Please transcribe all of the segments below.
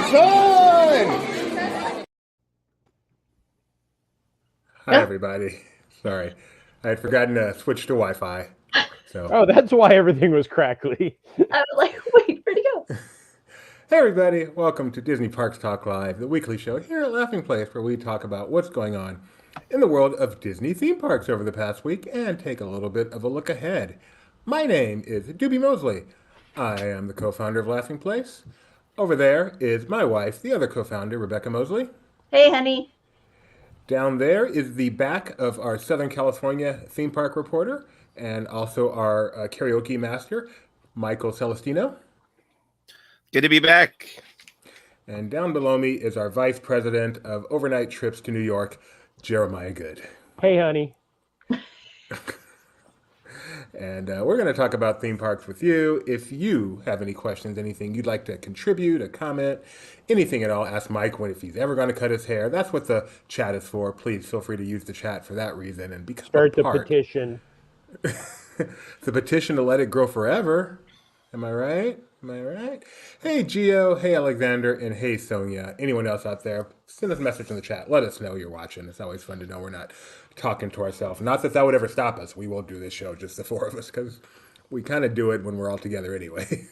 It's on! Hi, everybody. Sorry. I had forgotten to switch to Wi-Fi. Oh, that's why everything was crackly. I was like, wait, where'd he go? Hey, everybody. Welcome to Disney Parks Talk Live, the weekly show here at Laughing Place, where we talk about what's going on in the world of Disney theme parks over the past week and take a little bit of a look ahead. My name is Doobie Mosley. I am the co-founder of Laughing Place. Over there is my wife, the other co-founder, Rebecca Mosley. Hey, honey. Down there is the back of our Southern California theme park reporter and also our karaoke master, Michael Celestino. Good to be back. And down below me is our vice president of overnight trips to New York, Jeremiah Good. Hey, honey. And we're going to talk about theme parks with you. If you have any questions, anything you'd like to contribute, a comment, anything at all, ask Mike if he's ever going to cut his hair. That's what the chat is for. Please feel free to use the chat for that reason and become Start a the part. petition. The petition to let it grow forever. Am I right? Am I right? Hey, Gio. Hey, Alexander. And hey, Sonia. Anyone else out there, send us a message in the chat. Let us know you're watching. It's always fun to know we're not talking to ourselves. Not that that would ever stop us. We won't do this show, just the four of us, because we kind of do it when we're all together anyway.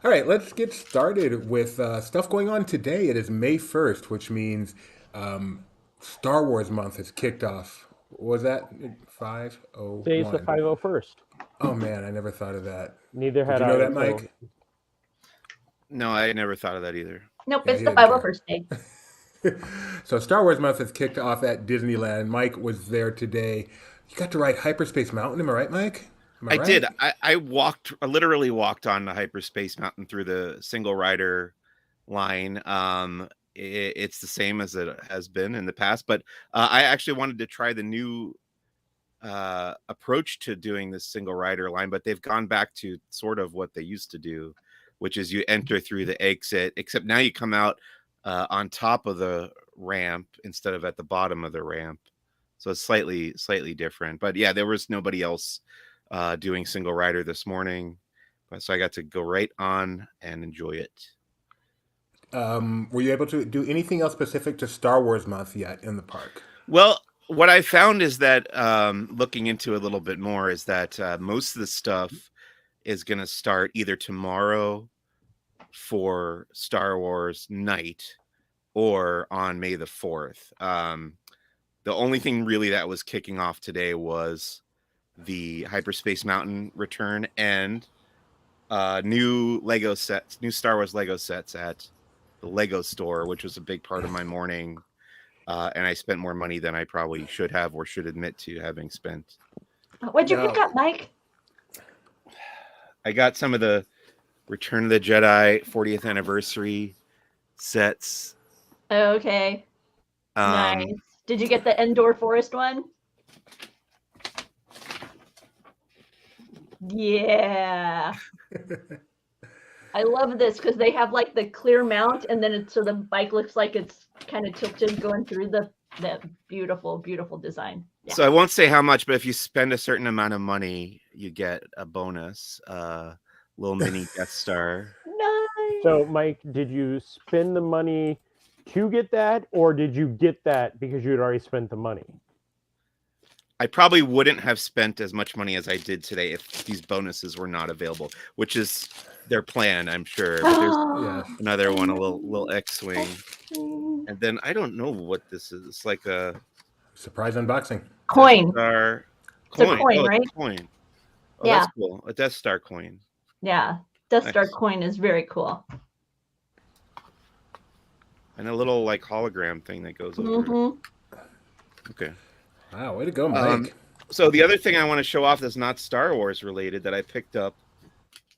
All right, let's get started with stuff going on today. It is May 1st, which means Star Wars month has kicked off. What was that? 501. Today's the 501st. Oh, man, I never thought of that. Neither had Did you I. know that, Mike? No, I never thought of that either. Nope, Yeah, it's he the didn't care. 501st day. So Star Wars month has kicked off at Disneyland. Mike was there today. You got to ride Hyperspace Mountain, am I right, Mike? Am I right? did. I literally walked on the Hyperspace Mountain through the single rider line. It's the same as it has been in the past, but I actually wanted to try the new approach to doing this single rider line, but they've gone back to sort of what they used to do, which is you enter through the exit, except now you come out on top of the ramp instead of at the bottom of the ramp. So it's slightly different. But yeah, there was nobody else doing single rider this morning. So I got to go right on and enjoy it. Were you able to do anything else specific to Star Wars month yet in the park? Well, what I found is that looking into it a little bit more is that most of the stuff is going to start either tomorrow for Star Wars night or on May the 4th. The only thing really that was kicking off today was the Hyperspace Mountain return and new Lego sets, new Star Wars Lego sets at the Lego store, which was a big part of my morning. And I spent more money than I probably should have or should admit to having spent. What'd you pick up, Mike? I got some of the Return of the Jedi 40th anniversary sets. Okay. Nice. Did you get the Endor Forest one? Yeah. I love this because they have like the clear mount and then it's so the bike looks like it's kind of tilted going through the beautiful, beautiful design. Yeah. So I won't say how much, but if you spend a certain amount of money, you get a bonus, little mini Death Star. Nice. So, Mike, did you spend the money to get that, or did you get that because you had already spent the money? I probably wouldn't have spent as much money as I did today if these bonuses were not available, which is their plan, I'm sure. But there's another one, a little X-Wing. And then I don't know what this is. It's like a surprise unboxing. Coin. Star It's a coin. coin, Oh, right? It's a coin. Oh, Yeah. That's cool. A Death Star coin. Yeah. Death Star Nice. coin is very cool. And a little like hologram thing that goes over it. Mm-hmm. Okay. Wow, way to go, Mike. So the other thing I want to show off that's not Star Wars related that I picked up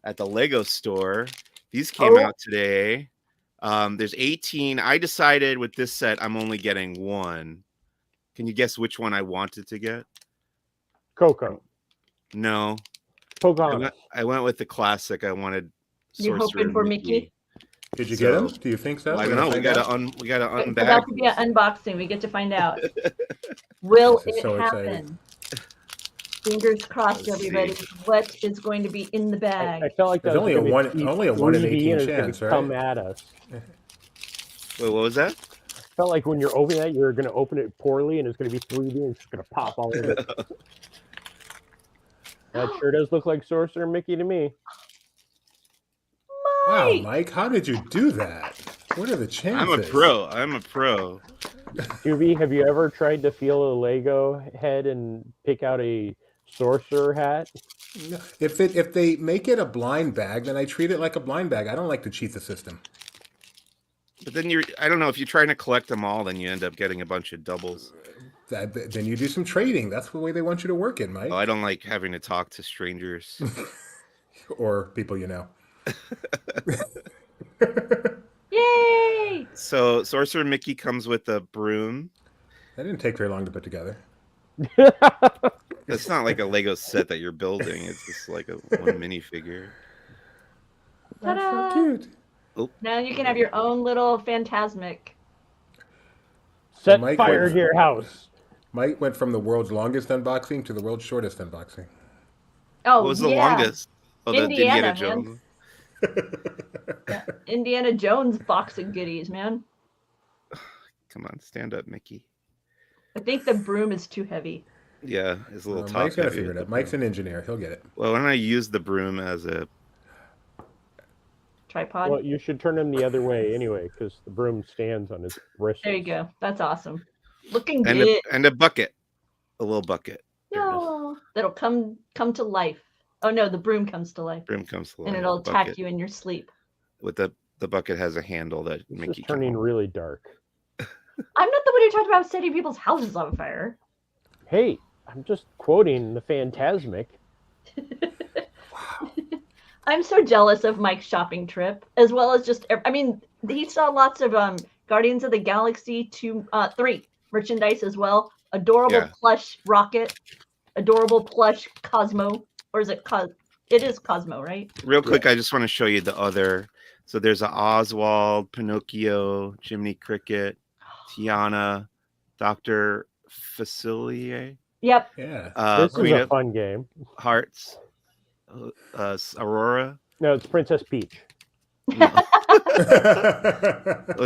at the Lego store. These came out today. There's 18. I decided with this set I'm only getting one. Can you guess which one I wanted to get? Coco. No. Pocahontas. I went with the classic. I wanted You're Sorcerer hoping for Mickey? Did you get him? Do you think so? I don't know. We gotta unbag. About to be an unboxing. We get to find out. Will This is it so happen? exciting. Fingers crossed, Let's everybody. see. What is going to be in the bag? I felt like There's that only was a gonna one- be only a 1 in 3D 18 and it's gonna chance, right? come at us. Wait, what was that? Felt like when you're opening that, you're going to open it poorly and it's going to be 3D and it's just going to pop all over. That sure does look like Sorcerer Mickey to me. Wow, Mike! Mike, how did you do that? What are the chances? I'm a pro. I'm a pro. Juby, have you ever tried to feel a Lego head and pick out a sorcerer hat? No. If they make it a blind bag, then I treat it like a blind bag. I don't like to cheat the system. But then I don't know, if you're trying to collect them all, then you end up getting a bunch of doubles. Then you do some trading. That's the way they want you to work it, Mike. Oh, I don't like having to talk to strangers. Or people you know. Yay! So Sorcerer Mickey comes with a broom. That didn't take very long to put together. It's not like a Lego set that you're building. It's just like one minifigure. That's Ta-da! so cute. Now you can have your own little Fantasmic. Set Mike fire went- to your house. Mike went from the world's longest unboxing to the world's shortest unboxing. Oh, What was the yeah. longest? Oh, the Indiana, Indiana man. Jones. Yeah. Indiana Jones box of goodies, man. Come on, stand up, Mickey. I think the broom is too heavy. Yeah, it's a little top Mike's gonna heavy figure with it out. the Mike's broom. an engineer. He'll get it. Well, why don't I use the broom as a... Tripod. Well, you should turn him the other way anyway, because the broom stands on his wrist. There you go. That's awesome. Looking and good. a bucket. A little bucket. There it is. No, that'll come to life. Oh no, the broom comes to life, Broom comes to life. and it'll Bucket. attack you in your sleep. With the bucket has a handle that This Mickey is can turning hold. really dark. I'm not the one who talked about setting people's houses on fire. Hey, I'm just quoting the Fantasmic. I'm so jealous of Mike's shopping trip, as well as just. I mean, he saw lots of Guardians of the Galaxy 3 merchandise as well. Adorable Yeah. plush Rocket, adorable plush Cosmo, or is it It is Cosmo, right? Real quick, I just want to show you the other. So there's a Oswald, Pinocchio, Jiminy Cricket, Tiana, Dr. Facilier, Yep. Yeah. This Queen is a of fun game. Hearts, Aurora. No, it's Princess Peach. Was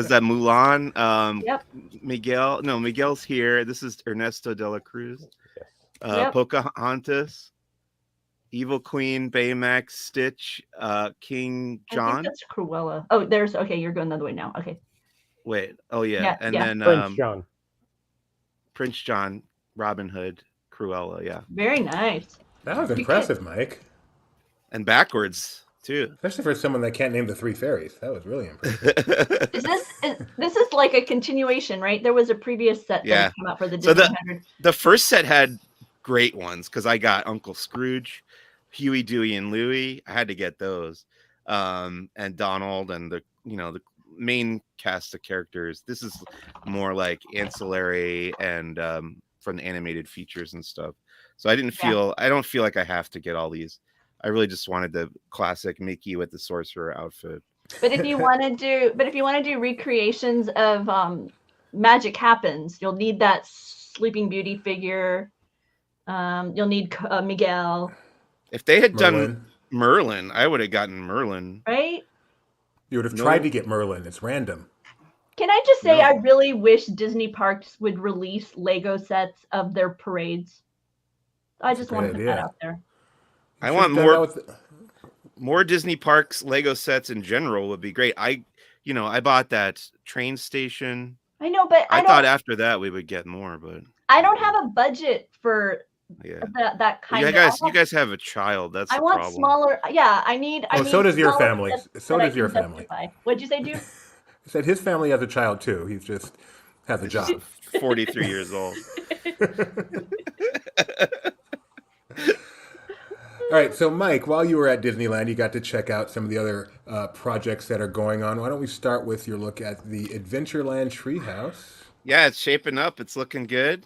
that Mulan? Yep. Miguel. No, Miguel's here. This is Ernesto de la Cruz. Yes. Yep. Pocahontas, Evil Queen, Baymax, Stitch, King I John. think that's Cruella. Oh, there's okay. You're going the other way now. Okay. Wait. Oh yeah. Yeah, And yeah. then Prince John. Prince John, Robin Hood, Cruella. Yeah. Very nice. That was You impressive, Mike. And backwards too. Especially for someone that can't name the three fairies. That was really impressive. This is like a continuation, right? There was a previous set Yeah. that came out for the So Disney 100. The first set had great ones because I got Uncle Scrooge, Huey, Dewey, and Louie. I had to get those, and Donald and the main cast of characters. This is more like ancillary and from the animated features and stuff. So I don't feel like I have to get all these. I really just wanted the classic Mickey with the sorcerer outfit. But if you want to do recreations of Magic Happens, you'll need that Sleeping Beauty figure. You'll need Miguel, If they had done Merlin. Merlin, I would have gotten Merlin. right? You would have No. tried to get Merlin. It's random. Can I just say No. I really wish Disney parks would release Lego sets of their parades. I That's a just want to great put that idea. out there. I Should've want done more- that with the- More Disney parks Lego sets in general would be great. I bought that train station. I know, but I I thought don't. after that we would get more, but I don't have a budget for yeah. that kind You of. guys, you guys have a child. That's I the want problem. smaller. Yeah, I need. I Oh, need so does your smaller family. sets So that I does your can family. justify. What'd you say, dude? He said his family has a child too. He just has a job. 43 years old. All right, so Mike, while you were at Disneyland, you got to check out some of the other projects that are going on. Why don't we start with your look at the Adventureland Treehouse? Yeah, it's shaping up. It's looking good.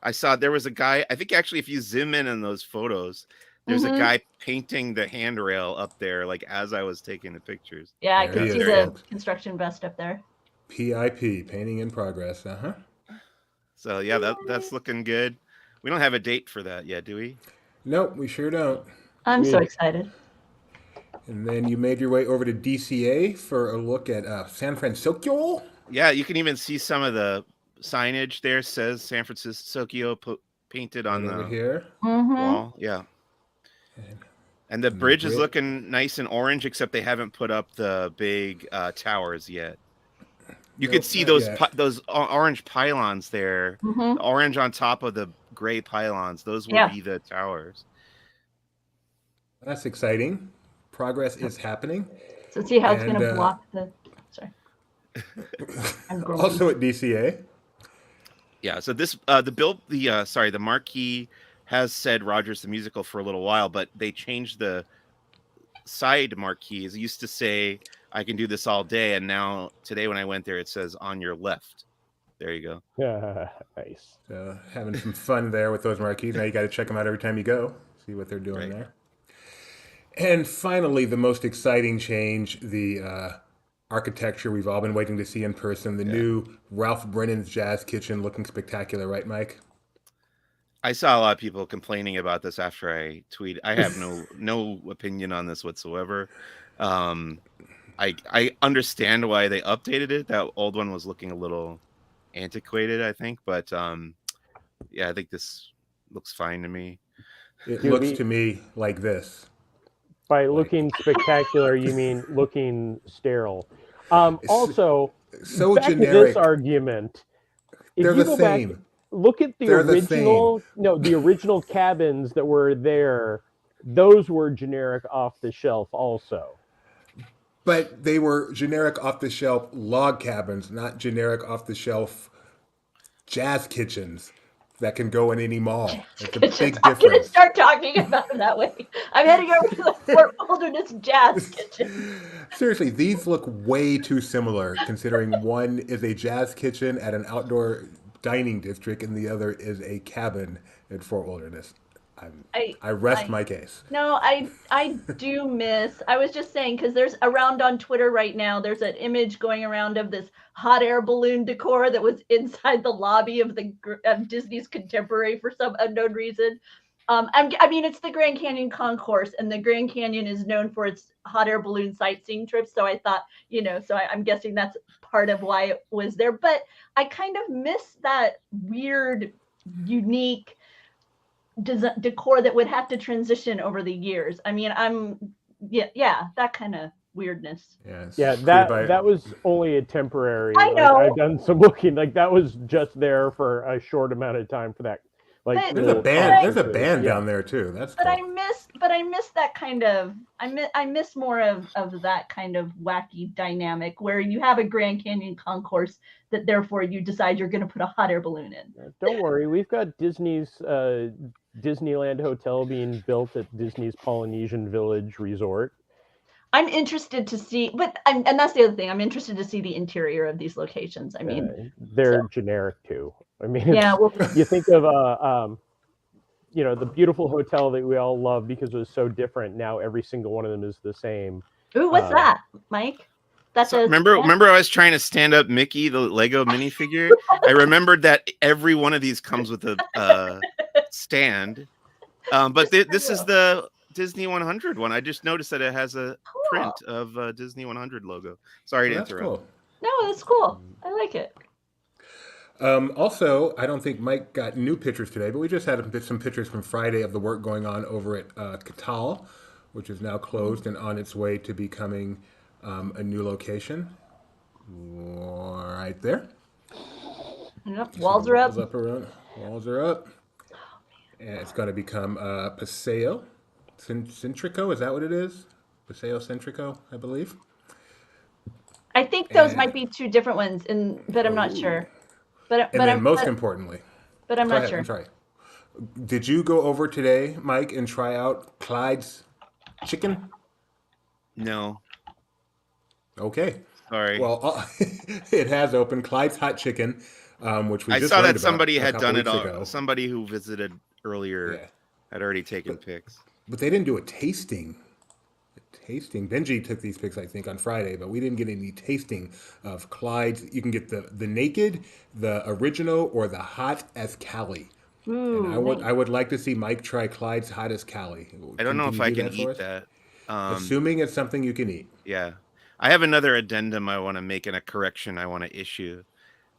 I saw there was a guy. I think actually, if you zoom in on those photos, there's Mhm. a guy painting the handrail up there, like as I was taking the pictures. Yeah, I There can he see is, the folks. construction vest up there. PIP, painting in progress. Uh huh. So yeah, that's looking good. We don't have a date for that yet, do we? Nope, we sure don't. I'm so Yeah. excited. And then you made your way over to DCA for a look at San Francisco. Yeah, you can even see some of the signage there says San Francisco painted on Right over the here. Mm-hmm. wall. Yeah. And the And bridge is bri- looking nice and orange, except they haven't put up the big towers yet. You could Nope, see not those yet. orange pylons there. Mm-hmm. The orange on top of the gray pylons. Those will Yeah. be the towers. That's exciting. Progress is happening. So see how it's And, going to block the. Sorry. I'm grumpy. Also at DCA. Yeah. So this the marquee has said Rogers the Musical for a little while, but they changed the side marquees. It used to say I can do this all day, and now today when I went there, it says on your left. There you go. Nice. So having some fun there with those marquees. Now you got to check them out every time you go. See what they're doing Right. there. And finally, the most exciting change, the architecture we've all been waiting to see in person. The new Ralph Brennan's Jazz Kitchen looking spectacular, right, Mike? I saw a lot of people complaining about this after I tweeted. I have no opinion on this whatsoever. I understand why they updated it. That old one was looking a little antiquated, I think, but yeah, I think this looks fine to me. It Dude, looks to me like this. By looking spectacular, you mean looking sterile. Also, So back generic. to this argument. If They're you the go back, same. look at the They're the original. No, the original cabins that were there. Those were generic off the shelf, also. But they were generic off the shelf log cabins, not generic off the shelf jazz kitchens that can go in any mall. It's a big I'm going to difference. start talking about it that way. I'm heading over to the Fort Wilderness Jazz Kitchen. Seriously, these look way too similar considering one is a jazz kitchen at an outdoor dining district and the other is a cabin at Fort Wilderness. I rest my case. No, I do miss. I was just saying because there's around on Twitter right now. There's an image going around of this hot air balloon decor that was inside the lobby of Disney's Contemporary for some unknown reason. I mean, it's the Grand Canyon Concourse, and the Grand Canyon is known for its hot air balloon sightseeing trips. So I thought, I'm guessing that's part of why it was there. But I kind of miss that weird, unique decor that would have to transition over the years. I mean, that kind of weirdness. Yeah, that was only a temporary. I know. I've done some looking. Like that was just there for a short amount of time for that. Like there's a band. There's a band down there too. That's. But cool. I miss that kind of. I miss more of that kind of wacky dynamic where you have a Grand Canyon concourse that therefore you decide you're going to put a hot air balloon in. Don't worry, we've got Disney's Disneyland Hotel being built at Disney's Polynesian Village Resort. I'm interested to see, and that's the other thing. I'm interested to see the interior of these locations. I mean, they're generic too. I mean, you think of the beautiful hotel that we all love because it was so different. Now every single one of them is the same. Ooh, what's that, Mike? Remember I was trying to stand up Mickey, the Lego minifigure? I remembered that every one of these comes with a stand. But this is the Disney 100 one. I just noticed that it has a print of Disney 100 logo. Sorry to interrupt. Cool. No, that's cool. I like it. Also, I don't think Mike got new pictures today, but we just had some pictures from Friday of the work going on over at Catal, which is now closed and on its way to becoming a new location. Right there. Yep, walls are up. Walls are up. And it's going to become Paseo Centrico. Is that what it is? Paseo Centrico, I believe. I think those might be two different ones, but I'm not sure. But most importantly, but I'm not sure. I'm sorry. Did you go over today, Mike, and try out Clyde's chicken? No. Okay. Sorry. Well, it has opened. Clyde's Hot Chicken, which we I just saw learned that somebody about had done it. ago. Somebody who visited earlier had already taken pics. But they didn't do a tasting. Benji took these pics, I think, on Friday, but we didn't get any tasting of Clyde's. You can get the naked, the original, or the hot as Cali. And I would like to see Mike try Clyde's hot as Cali. I don't know if I can eat that. Assuming it's something you can eat. Yeah. I have another addendum I want to make and a correction I want to issue.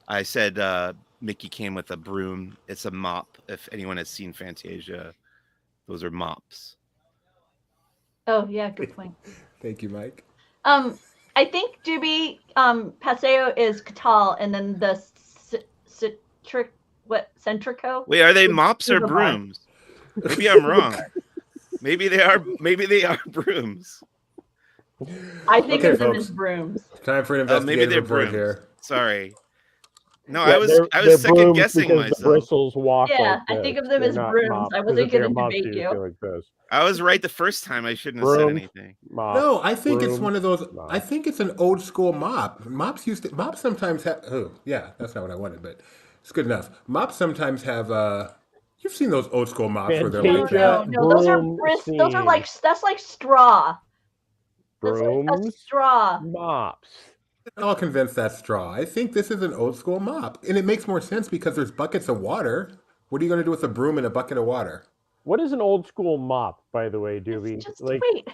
I said Mickey came with a broom. It's a mop. If anyone has seen Fantasia, those are mops. Oh yeah, good point. Thank you, Mike. I think Doobie Paseo is Catal, and then the Centrico. Wait, are they mops or brooms? Maybe I'm wrong. Maybe they are brooms. I think of them as brooms. Time for an investigative report here. Sorry. No, Yeah, I was second guessing myself. The bristles walk. Yeah, like I think of them as brooms. I wasn't going to debate you. Like I was right the first time. I shouldn't have said anything. Mop, no, I think it's one of those. Mop. I think it's an old school mop. Mops sometimes have. Oh, yeah, that's not what I wanted, but it's good enough. Mops sometimes have. You've seen those old school mops where they're like that. No, those are those are like that's like straw. Brooms, that's a straw. mops. I'll convince that straw. I think this is an old school mop, and it makes more sense because there's buckets of water. What are you going to do with a broom and a bucket of water? What is an old school mop, by the way, Doobie? Wait.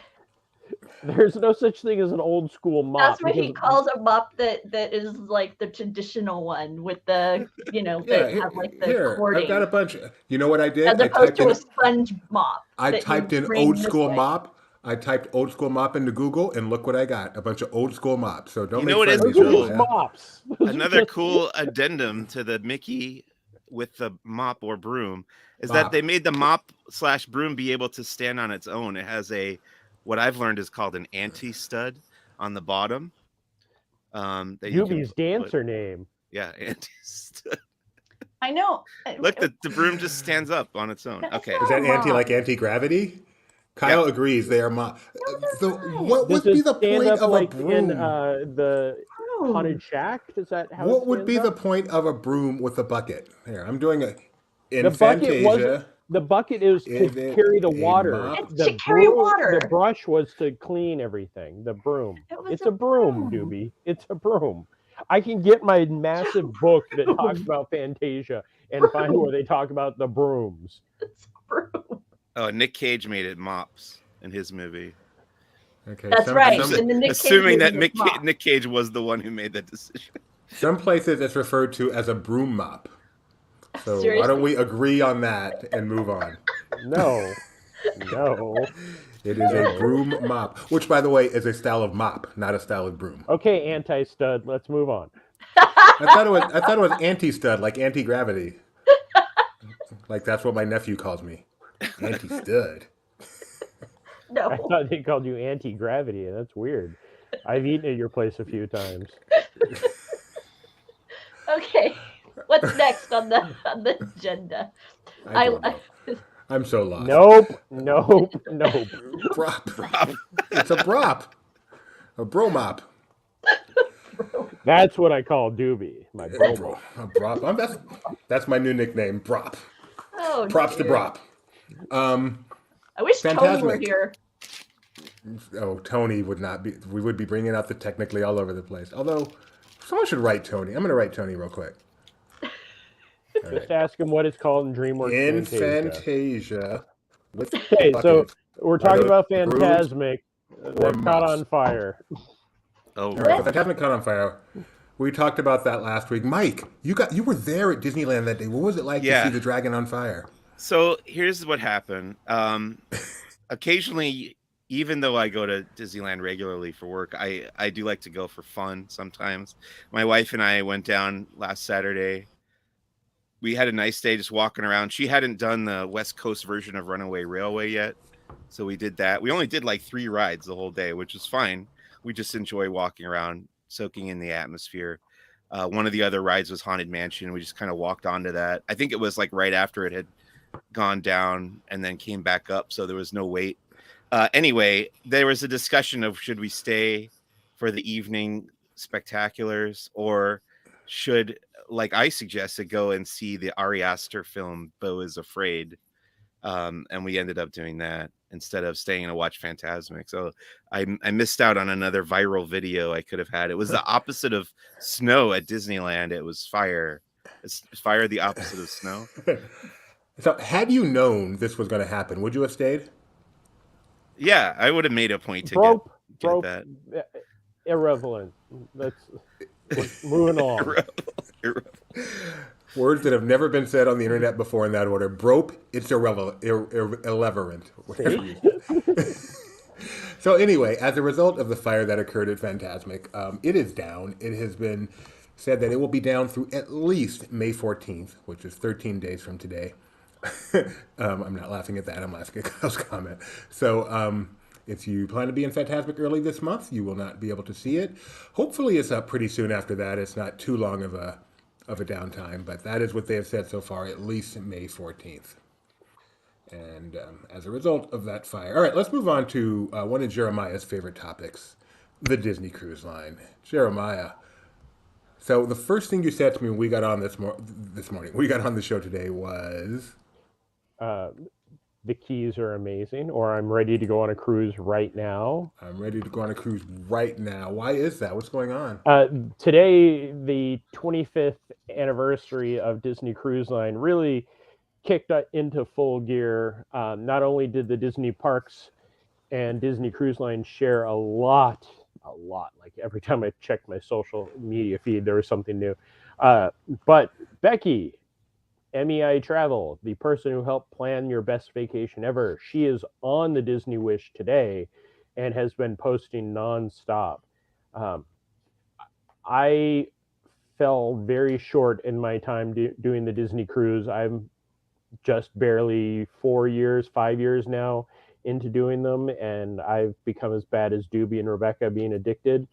There's no such thing as an old school mop. That's what he calls a mop that is like the traditional one with the, that have like the cording. I've got a bunch. You know what I did? As opposed to a sponge mop. I typed in old school mop. I typed old school mop into Google, and look what I got. A bunch of old school mops. So don't make fun of me. Those mops. Another cool addendum to the Mickey with the mop or broom is that they made the mop/broom be able to stand on its own. It has what I've learned is called an anti-stud on the bottom. Doobie's dancer name. Yeah, anti-stud. I know. Look, the broom just stands up on its own. Okay. Is that anti-gravity? Kyle agrees they are mop. So what would be the point of a broom? In the haunted shack? Is that how? What would be the point of a broom with a bucket? Here, I'm doing Fantasia. The bucket is to carry the water. It's to carry water. The brush was to clean everything. The broom. It's a broom, Doobie. It's a broom. I can get my massive book that talks about Fantasia and find where they talk about the brooms. It's a broom. Oh, Nick Cage made it mops in his movie. Okay, that's right. Assuming that Nick Cage was the one who made that decision. Some places it's referred to as a broom mop. So seriously? Why don't we agree on that and move on? No. It is a broom mop, which, by the way, is a style of mop, not a style of broom. Okay, anti-stud. Let's move on. I thought it was anti-stud, like anti-gravity. Like that's what my nephew calls me. Anti-stud. No. I thought they called you anti-gravity. That's weird. I've eaten at your place a few times. Okay. What's next on the agenda? I'm so lost. Nope. Brop. It's a brop. A bro mop. That's what I call Doobie. My bro. A brop. That's my new nickname, Brop. Oh, props to Brop. I wish Tony were here. Oh, Tony would not be. We would be bringing out the technically all over the place. Although, someone should write Tony. I'm going to write Tony real quick. Just ask him what it's called in DreamWorks. In Fantasia. Okay, so we're talking about Fantasmic that caught on fire. Oh, right. Fantasmic caught on fire. We talked about that last week. Mike, you were there at Disneyland that day. What was it like to see the dragon on fire? So here's what happened. Occasionally, even though I go to Disneyland regularly for work, I do like to go for fun sometimes. My wife and I went down last Saturday. We had a nice day just walking around. She hadn't done the West Coast version of Runaway Railway yet, so we did that. We only did like 3 rides the whole day, which was fine. We just enjoy walking around, soaking in the atmosphere. One of the other rides was Haunted Mansion. We just kind of walked onto that. I think it was like right after it had gone down and then came back up, so there was no wait. Anyway, there was a discussion of should we stay for the evening spectaculars or should, like I suggested, go and see the Ari Aster film Beau is Afraid, and we ended up doing that instead of staying to watch Fantasmic. So I missed out on another viral video I could have had. It was the opposite of snow at Disneyland. It was fire. Is fire the opposite of snow? So had you known this was going to happen, would you have stayed? Yeah, I would have made a point to get that. Irrelevant. We're moving on. Words that have never been said on the internet before in that order. Brope, it's irrelevant. Whatever you say. So anyway, as a result of the fire that occurred at Fantasmic, it is down. It has been said that it will be down through at least May 14th, which is 13 days from today. I'm not laughing at that. I'm laughing at Kyle's comment. So if you plan to be in Fantasmic early this month, you will not be able to see it. Hopefully it's up pretty soon after that. It's not too long of a downtime, but that is what they have said so far, at least May 14th. And as a result of that fire. All right, let's move on to one of Jeremiah's favorite topics, the Disney Cruise Line. Jeremiah, so the first thing you said to me when we got on this morning, we got on the show today was... the keys are amazing, or I'm ready to go on a cruise right now. I'm ready to go on a cruise right now. Why is that? What's going on? Today, the 25th anniversary of Disney Cruise Line really kicked into full gear. Not only did the Disney parks and Disney Cruise Line share a lot, like every time I checked my social media feed, there was something new. But Becky, MEI Travel, the person who helped plan your best vacation ever, she is on the Disney Wish today and has been posting nonstop. I fell very short in my time doing the Disney cruise. I'm just barely 5 years now into doing them, and I've become as bad as Doobie and Rebecca being addicted.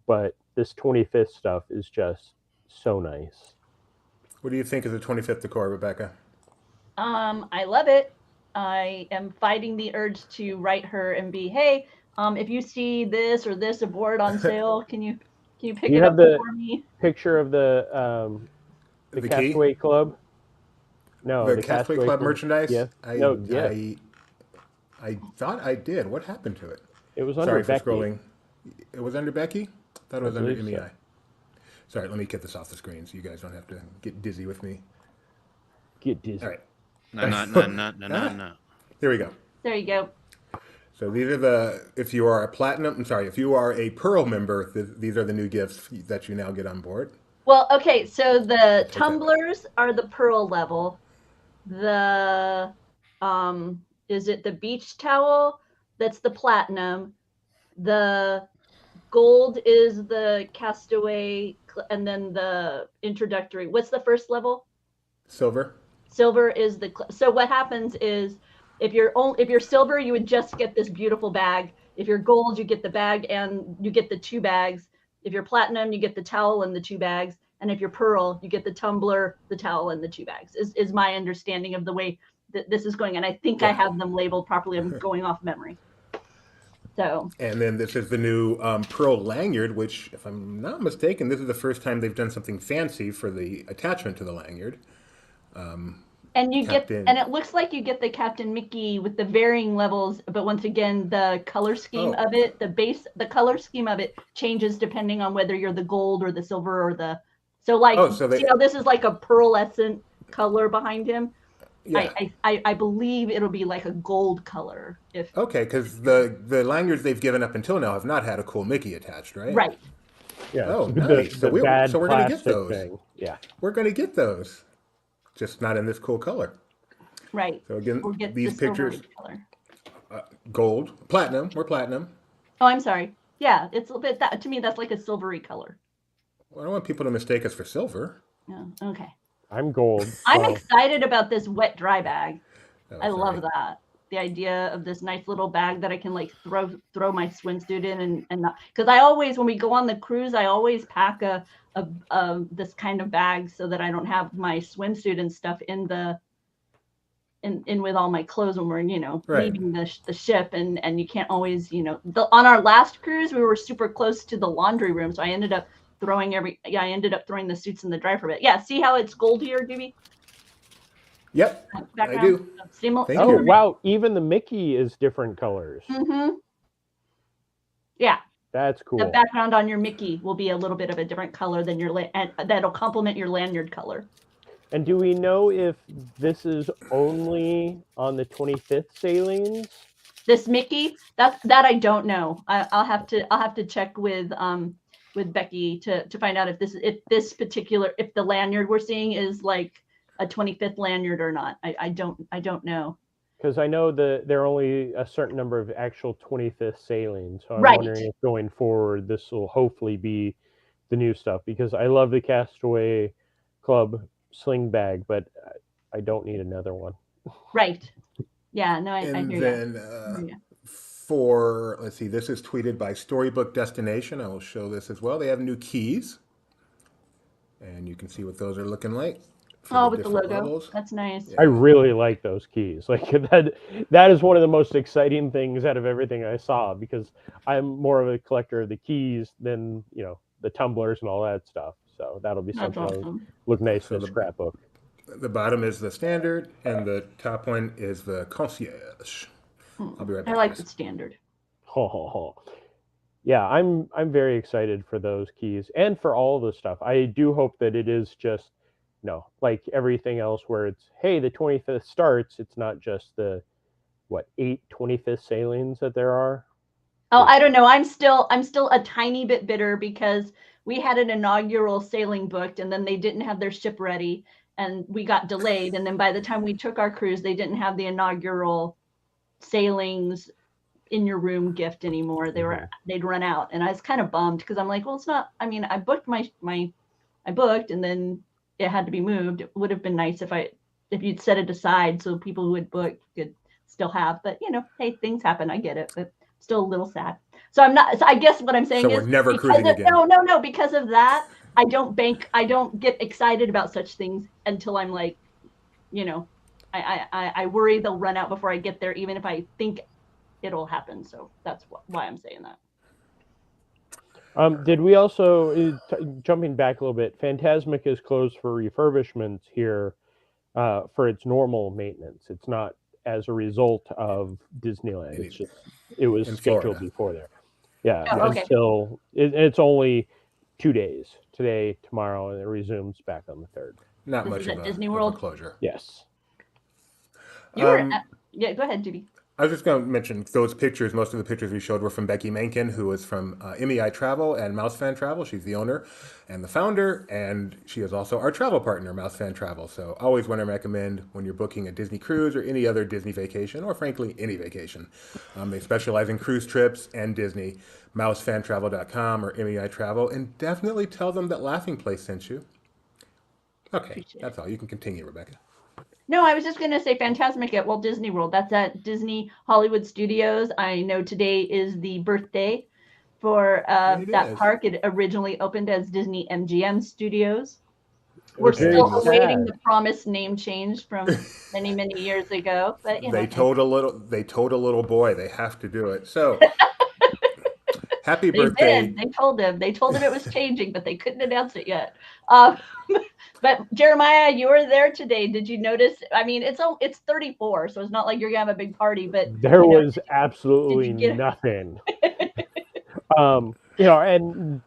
But this 25th stuff is just so nice. What do you think of the 25th decor, Rebecca? I love it. I am fighting the urge to write her and be, hey, if you see this or this aboard on sale, can you pick it up for me? Picture of the Castaway Club? No, the Castaway Club merchandise? Yeah. I thought I did. What happened to it? It was under Becky. For scrolling. It was under Becky? I thought it was under MEI. So. Sorry, let me get this off the screen so you guys don't have to get dizzy with me. Get dizzy. All right. No. Here we go. There you go. So these are if you are a Pearl member, these are the new gifts that you now get on board. Well, okay, so the tumblers are the Pearl level. The, is it the beach towel? That's the Platinum. The gold is the Castaway, and then the introductory. What's the first level? Silver. Silver is so what happens is if you're silver, you would just get this beautiful bag. If you're gold, you get the bag and you get the 2 bags. If you're platinum, you get the towel and the 2 bags. And if you're pearl, you get the tumbler, the towel, and the 2 bags, is my understanding of the way that this is going. And I think I have them labeled properly. I'm going off memory. So. And then this is the new Pearl lanyard, which, if I'm not mistaken, this is the first time they've done something fancy for the attachment to the lanyard. And you and it looks like you get the Captain Mickey with the varying levels, but once again, the color scheme of it, the color scheme of it changes depending on whether you're the gold or the silver or the, this is like a pearlescent color behind him. Yeah. I believe it'll be like a gold color. Because the lanyards they've given up until now have not had a cool Mickey attached, right? Right. Yeah. Oh, nice. So we're going to get those. Thing. Yeah. We're going to get those. Just not in this cool color. Right. So again, these pictures, gold, platinum. We're platinum. Oh, I'm sorry. Yeah, it's a bit to me that's like a silvery color. Well, I don't want people to mistake us for silver. Yeah. Okay. I'm gold. I'm excited about this wet dry bag. I love that. The idea of this nice little bag that I can like throw my swimsuit in and not, because I always, when we go on the cruise, I always pack this kind of bag so that I don't have my swimsuit and stuff in with all my clothes when we're leaving the ship, and you can't always on our last cruise we were super close to the laundry room, so I ended up throwing the suits in the dryer for a bit. Yeah, see how it's gold here, Doobie? Yep, I do. Thank you. Wow, even the Mickey is different colors. Mm-hmm. Yeah. That's cool. The background on your Mickey will be a little bit of a different color than and that'll complement your lanyard color. And do we know if this is only on the 25th sailings, This Mickey, that I don't know. I'll have to check with Becky to find out if the lanyard we're seeing is like a 25th lanyard or not. I don't know. Because I know that there are only a certain number of actual 25th sailings, so I'm Right. wondering if going forward this will hopefully be the new stuff. Because I love the Castaway Club sling bag, but I don't need another one. Right. Yeah. No, I And hear then you. let's see, this is tweeted by Storybook Destination. I will show this as well. They have new keys, and you can see what those are looking like. With the logo. Levels. That's nice. Yeah. I really like those keys. Like that is one of the most exciting things out of everything I saw, because I'm more of a collector of the keys than, the tumblers and all that stuff. So that'll be something that'll look nice in a scrapbook. The bottom is the standard, and the top one is the concierge. I'll be right back. I like the standard. Yeah, I'm very excited for those keys and for all the stuff. I do hope that it is just, like everything else where it's, hey, the 25th starts. It's not just the 8 25th sailings that there are. Oh, I don't know. I'm still a tiny bit bitter because we had an inaugural sailing booked, and then they didn't have their ship ready, and we got delayed. And then by the time we took our cruise, they didn't have the inaugural sailings in your room gift anymore. They'd run out, and I was kind of bummed because I'm like, well, it's not. I mean, I booked I booked, and then it had to be moved. It would have been nice if you'd set it aside so people who had booked could still have. But hey, things happen. I get it, but still a little sad. So I'm not. So I guess what I'm saying is, we're never cruising again. No. Because of that, I don't get excited about such things until I'm like, I worry they'll run out before I get there, even if I think it'll happen. So that's why I'm saying that. Did we also, jumping back a little bit, Fantasmic is closed for refurbishments here for its normal maintenance. It's not as a result of Disneyland. It's just, it was scheduled before there. Yeah. Oh, okay. Until it's only 2 days, today, tomorrow, and it resumes back on the 3rd. Not much of a Disney World closure. Yes. Yeah, go ahead, Judy. I was just going to mention those pictures. Most of the pictures we showed were from Becky Menken, who is from MEI Travel and Mouse Fan Travel. She's the owner and the founder, and she is also our travel partner, Mouse Fan Travel. So always want to recommend when you're booking a Disney cruise or any other Disney vacation, or frankly, any vacation. They specialize in cruise trips and Disney. MouseFanTravel.com or MEI Travel, and definitely tell them that Laughing Place sent you. Okay, that's all. You can continue, Rebecca. No, I was just going to say Fantasmic at Walt Disney World. That's at Disney Hollywood Studios. I know today is the birthday for that park. It originally opened as Disney MGM Studios. We're still awaiting the promised name change from many, many years ago. But they told a little boy they have to do it. So happy birthday! They told him it was changing, but they couldn't announce it yet. But Jeremiah, you were there today. Did you notice? I mean, it's 34, so it's not like you're gonna have a big party. But there was absolutely nothing. And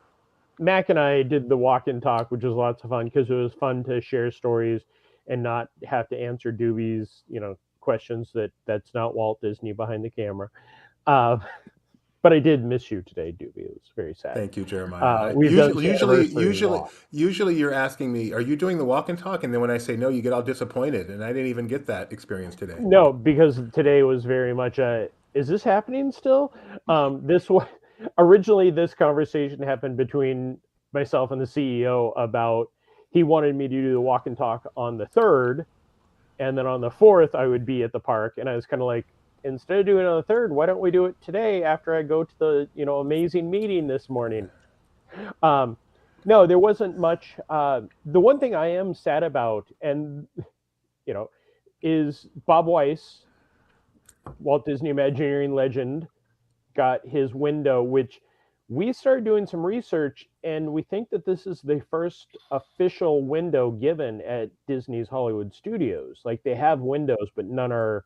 Mac and I did the walk and talk, which was lots of fun because it was fun to share stories and not have to answer Doobie's, questions that's not Walt Disney behind the camera. But I did miss you today, Doobie. It was very sad. Thank you, Jeremiah. Usually you're asking me, are you doing the walk and talk? And then when I say no, you get all disappointed. And I didn't even get that experience today. No, because today was very much is this happening still? Originally, this conversation happened between myself and the CEO about he wanted me to do the walk and talk on the 3rd. And then on the 4th, I would be at the park. And I was kind of like, instead of doing it on the 3rd, why don't we do it today after I go to the amazing meeting this morning? No, there wasn't much. The one thing I am sad about, and is Bob Weiss, Walt Disney Imagineering legend, got his window, which we started doing some research, and we think that this is the first official window given at Disney's Hollywood Studios. Like, they have windows, but none are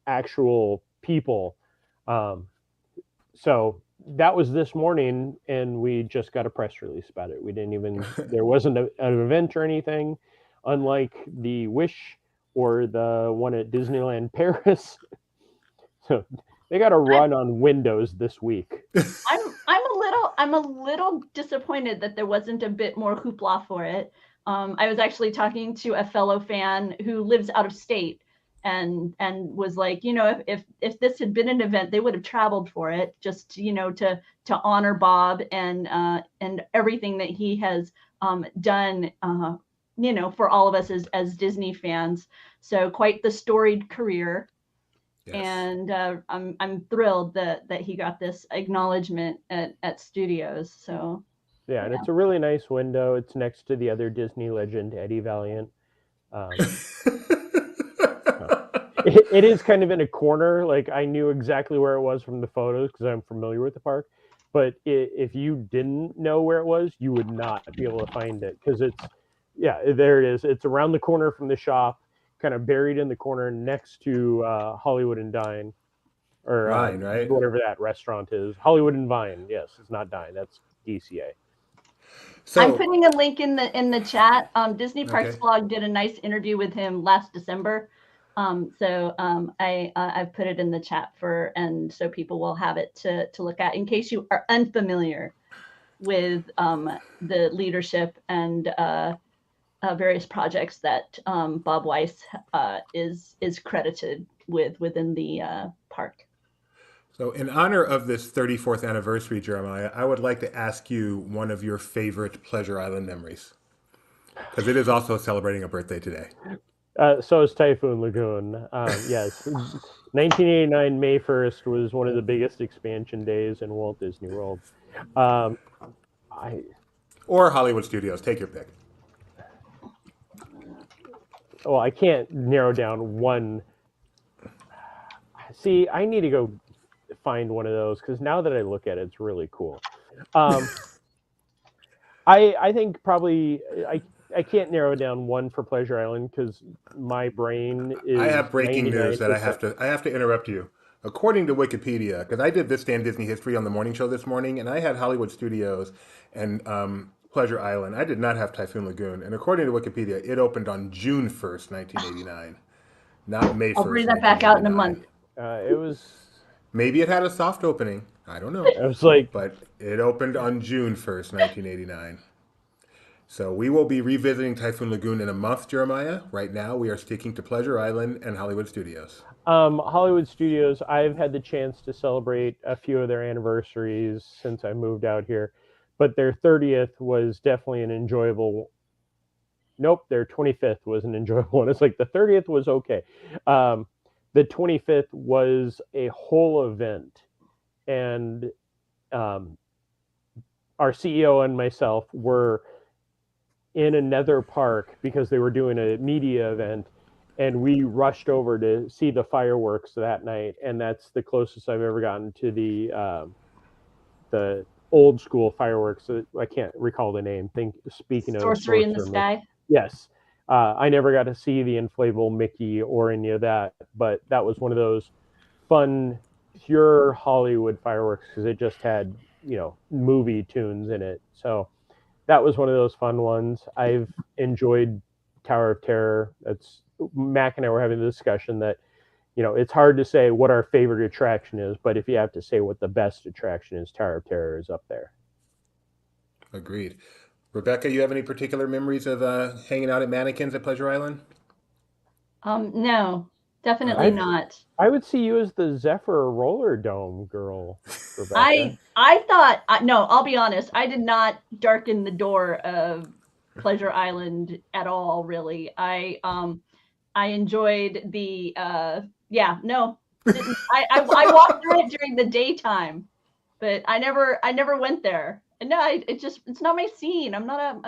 actual people. So that was this morning, and we just got a press release about it. We didn't even there wasn't an event or anything, unlike the Wish or the one at Disneyland Paris. So They got a run on Windows this week. I'm a little disappointed that there wasn't a bit more hoopla for it. I was actually talking to a fellow fan who lives out of state and was like, if this had been an event, they would have traveled for it just to honor Bob and everything that he has done for all of us as Disney fans. So quite the storied career. Yes. And I'm thrilled that he got this acknowledgement at Studios. So yeah, and it's a really nice window. It's next to the other Disney legend, Eddie Valiant. It is kind of in a corner. Like, I knew exactly where it was from the photos because I'm familiar with the park. But if you didn't know where it was, you would not be able to find it because there it is. It's around the corner from the shop, kind of buried in the corner next to Hollywood and Dine, or Vine, right? whatever that restaurant is. Hollywood and Vine. Yes, it's not Dine. That's DCA. So, I'm putting a link in the chat. Disney Parks Okay. Blog did a nice interview with him last December. I've put it in the chat and so people will have it to look at in case you are unfamiliar with the leadership and various projects that Bob Weiss is credited within the park. So in honor of this 34th anniversary, Jeremiah, I would like to ask you one of your favorite Pleasure Island memories, because it is also celebrating a birthday today. So is Typhoon Lagoon. Yes, 1989 May 1st was one of the biggest expansion days in Walt Disney World. Or Hollywood Studios, take your pick. Well, I can't narrow down one. See, I need to go find one of those because now that I look at it, it's really cool. I think probably I can't narrow down one for Pleasure Island because my brain is. I have breaking 99%. news that I have to interrupt you. According to Wikipedia, because I did This Day in Disney History on the morning show this morning, and I had Hollywood Studios and Pleasure Island. I did not have Typhoon Lagoon, and according to Wikipedia, it opened on June 1st, 1989, not May 1st. I'll bring that back out in a month. It was. Maybe it had a soft opening. I don't know. It was like. But it opened on June 1st, 1989. So we will be revisiting Typhoon Lagoon in a month, Jeremiah. Right now, we are sticking to Pleasure Island and Hollywood Studios. Hollywood Studios, I've had the chance to celebrate a few of their anniversaries since I moved out here, but their 30th was definitely an enjoyable. Nope, their 25th was an enjoyable one. It's like the 30th was okay. The 25th was a whole event, and our CEO and myself were in another park because they were doing a media event, and we rushed over to see the fireworks that night, and that's the closest I've ever gotten to the old school fireworks. I can't recall the name. Speaking of Sorcery in the Sky. Yes. I never got to see the inflatable Mickey or any of that, but that was one of those fun, pure Hollywood fireworks because it just had, movie tunes in it. So that was one of those fun ones. I've enjoyed Tower of Terror. Mac and I were having a discussion that, it's hard to say what our favorite attraction is, but if you have to say what the best attraction is, Tower of Terror is up there. Agreed. Rebecca, you have any particular memories of hanging out at Mannequins at Pleasure Island? No, definitely not. I would see you as the Zephyr Roller Dome girl, Rebecca. I thought, no, I'll be honest, I did not darken the door of Pleasure Island at all, really. I enjoyed the, I walked through it during the daytime, but I never went there. And no, it's not my scene. I'm not a.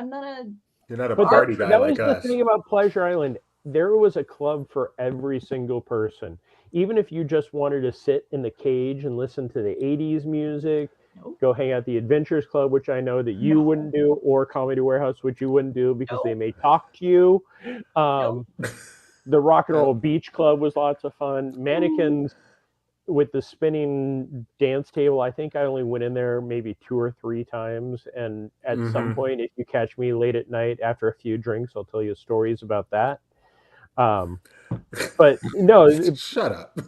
You're not a party guy like us. That was the thing about Pleasure Island. There was a club for every single person. Even if you just wanted to sit in the cage and listen to the 80s music, go hang out at the Adventures Club, which I know that you wouldn't do, or Comedy Warehouse, which you wouldn't do because they may talk to you. The Rock and Roll Beach Club was lots of fun. Mannequins with the spinning dance table, I think I only went in there maybe 2 or 3 times. And at some point, if you catch me late at night after a few drinks, I'll tell you stories about that. But no, shut up.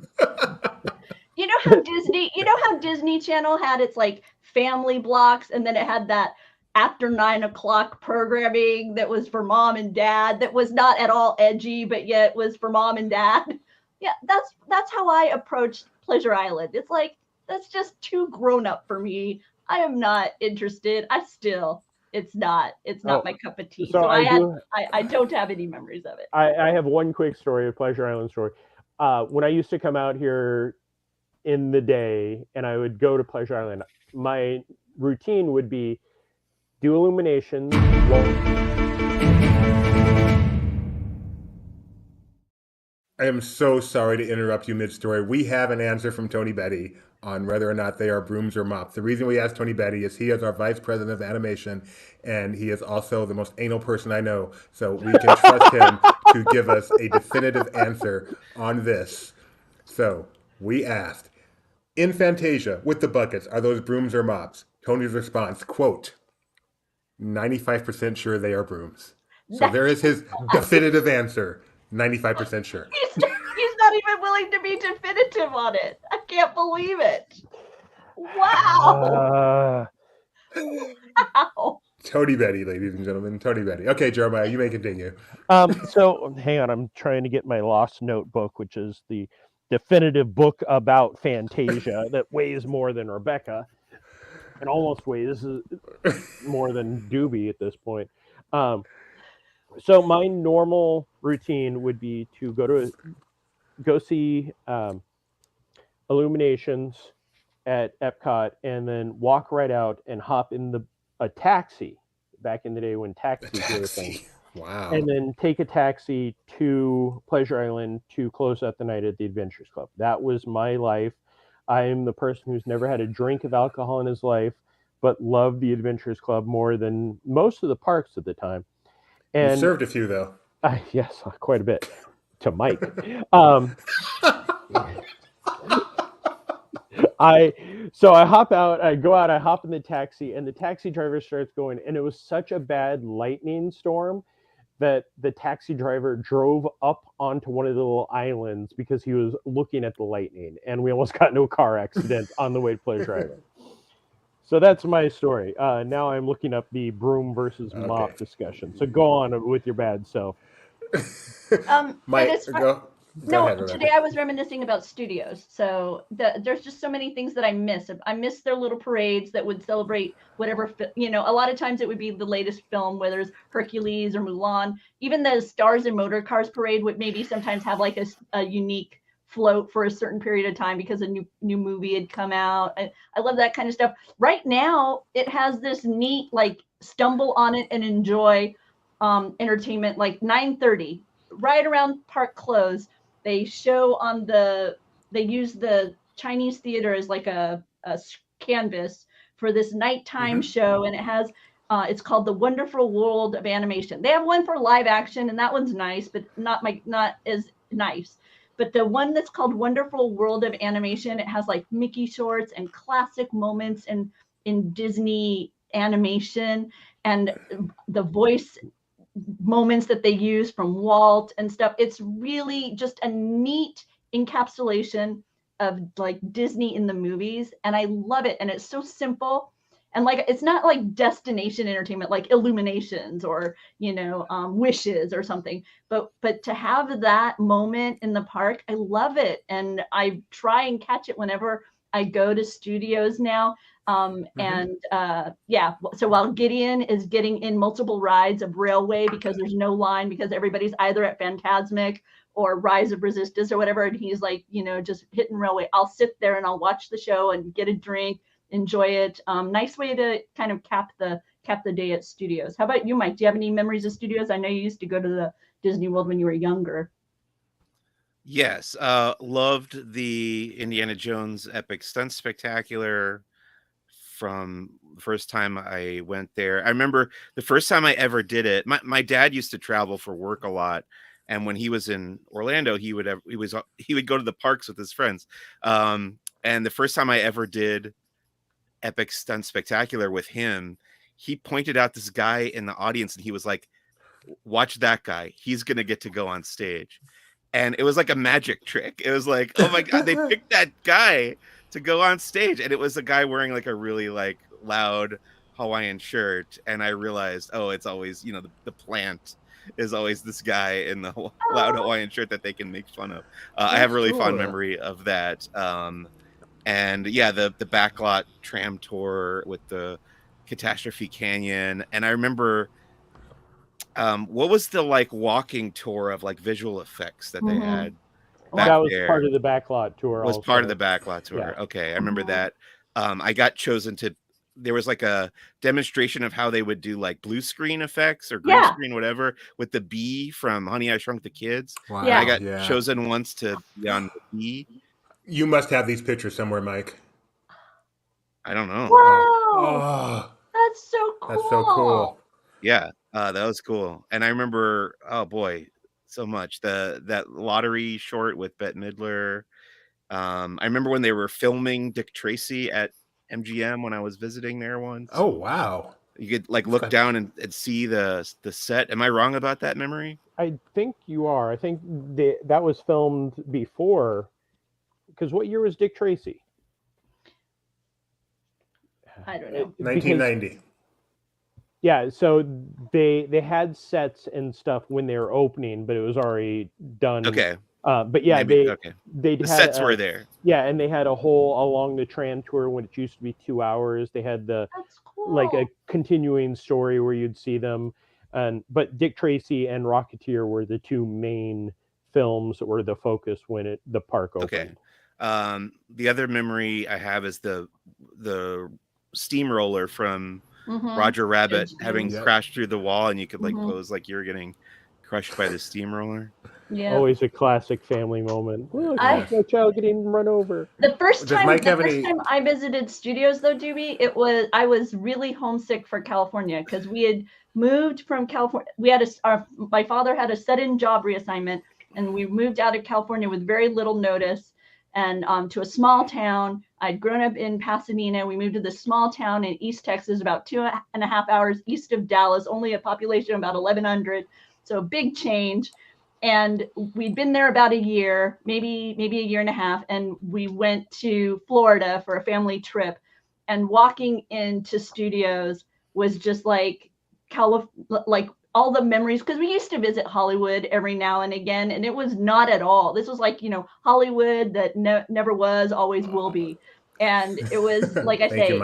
You know how Disney Channel had its like family blocks, and then it had that after 9 o'clock programming that was for mom and dad, that was not at all edgy, but yet was for mom and dad. Yeah, that's how I approached Pleasure Island. It's like, that's just too grown up for me. I am not interested. It's not my cup of tea. So So I I don't have any memories of it. I have one quick story, a Pleasure Island story. When I used to come out here in the day and I would go to Pleasure Island, my routine would be do illuminations. I am so sorry to interrupt you mid-story. We have an answer from Tony Betty on whether or not they are brooms or mops. The reason we asked Tony Betty is he is our vice president of animation, and he is also the most anal person I know. So we can trust him to give us a definitive answer on this. So we asked, in Fantasia, with the buckets, are those brooms or mops? Tony's response, quote, 95% sure they are brooms. So there is his definitive answer. 95% sure. He's not even willing to be definitive on it. I can't believe it. Wow. Wow. Tony Betty, ladies and gentlemen. Tony Betty. Okay, Jeremiah, you may continue. So hang on, I'm trying to get my lost notebook, which is the definitive book about Fantasia that weighs more than Rebecca and almost weighs more than Doobie at this point. So my normal routine would be to go see Illuminations at Epcot and then walk right out and hop in a taxi back in the day when taxis were a thing. Wow. And then take a taxi to Pleasure Island to close out the night at the Adventures Club. That was my life. I am the person who's never had a drink of alcohol in his life, but loved the Adventures Club more than most of the parks at the time. And you served a few, though. Yes, quite a bit to Mike. I hop out, I go out, I hop in the taxi, and the taxi driver starts going, and it was such a bad lightning storm that the taxi driver drove up onto one of the little islands because he was looking at the lightning, and we almost got into a car accident on the way to Pleasure Island. So that's my story. Now I'm looking up the broom versus mop discussion. So go on with your bad self. Mike, go ahead, today I was reminiscing about studios. So there's just so many things that I miss. I miss their little parades that would celebrate whatever, a lot of times it would be the latest film, whether it's Hercules or Mulan. Even the Stars and Motor Cars parade would maybe sometimes have like a unique float for a certain period of time because a new movie had come out. I love that kind of stuff. Right now, it has this neat, like, stumble on it and enjoy entertainment, like 9:30, right around park close. They show they use the Chinese theater as like a canvas for this nighttime show, and it has it's called The Wonderful World of Animation. They have one for live action, and that one's nice, but not as nice. But the one that's called Wonderful World of Animation, it has like Mickey shorts and classic moments in Disney animation, and the voice moments that they use from Walt and stuff. It's really just a neat encapsulation of like Disney in the movies, and I love it. And it's so simple, and like it's not like destination entertainment like Illuminations or Wishes or something, but to have that moment in the park, I love it, and I try and catch it whenever I go to studios now. And so while Gideon is getting in multiple rides of Railway because there's no line, because everybody's either at Fantasmic or Rise of Resistance or whatever, and he's like, just hitting Railway, I'll sit there and I'll watch the show and get a drink, enjoy it. Nice way to kind of cap the day at studios. How about you, Mike? Do you have any memories of studios? I know you used to go to the Disney World when you were younger. Yes, loved the Indiana Jones Epic Stunt Spectacular from the first time I went there. I remember the first time I ever did it. My dad used to travel for work a lot, and when he was in Orlando, he would go to the parks with his friends. And the first time I ever did Epic Stunt Spectacular with him, he pointed out this guy in the audience, and he was like, "Watch that guy. He's gonna get to go on stage." and it was like a magic trick. It was like, oh my god, they picked that guy to go on stage, and it was a guy wearing like a really like loud Hawaiian shirt, and I realized, oh, it's always, you know, the plant is always this guy in the loud Hawaiian shirt that they can make fun of. I have a really fond memory of that. And yeah, the backlot tram tour with the Catastrophe Canyon, and I remember what was the like walking tour of like visual effects that they had back that was there? part of the backlot tour. Was part of the backlot tour. Yeah. Okay, I remember that. I got chosen to. There was like a demonstration of how they would do like blue screen effects or green screen, whatever, with the bee from Honey, I Shrunk the Kids. Wow. I got chosen once to be on the bee. You must have these pictures somewhere, Mike. I don't know. Wow. That's so cool. That's so cool. Yeah, that was cool. And I remember, oh boy, so much. That lottery short with Bette Midler. I remember when they were filming Dick Tracy at MGM when I was visiting there once. Oh wow. You could like look down and see the set. Am I wrong about that memory? I think you are. I think that was filmed before. Because what year was Dick Tracy? I don't know. 1990. Yeah, so they had sets and stuff when they were opening, but it was already done. Okay. But yeah, the sets were there. Yeah, and they had a whole along the tram tour when it used to be 2 hours. They had That's cool. like a continuing story where you'd see them. But Dick Tracy and Rocketeer were the two main films that were the focus when the park opened. Okay. The other memory I have is the steamroller from Roger Rabbit having crashed through the wall, and you could like pose like you were getting crushed by the steamroller. Yeah. Always a classic family moment. Look, my child getting run over. The first time I visited studios though, Doobie, I was really homesick for California because we had moved from California. We had my father had a sudden job reassignment, and we moved out of California with very little notice, and to a small town. I'd grown up in Pasadena. We moved to this small town in East Texas, about 2.5 hours east of Dallas, only a population of about 1,100. So a big change. And we'd been there about a year, maybe a year and a half. And we went to Florida for a family trip, and walking into studios was just like all the memories, because we used to visit Hollywood every now and again, and it was not at all. This was like, Hollywood that never was, always will be. And it was, like I say,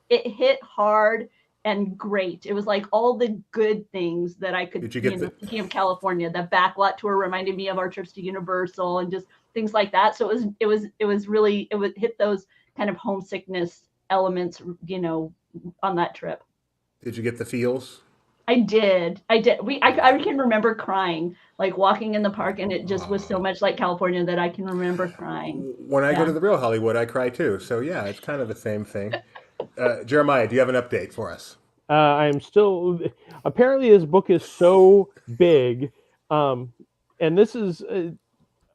it hit hard and great. It was like all the good things that I could, thinking of California. The backlot tour reminded me of our trips to Universal and just things like that. So it would hit those kind of homesickness elements, on that trip. Did you get the feels? I did. I can remember crying, like walking in the park, and it just was so much like California that I can remember crying. When I go to the real Hollywood, I cry too. So yeah, it's kind of the same thing. Jeremiah, do you have an update for us? I'm still. Apparently, this book is so big, and this is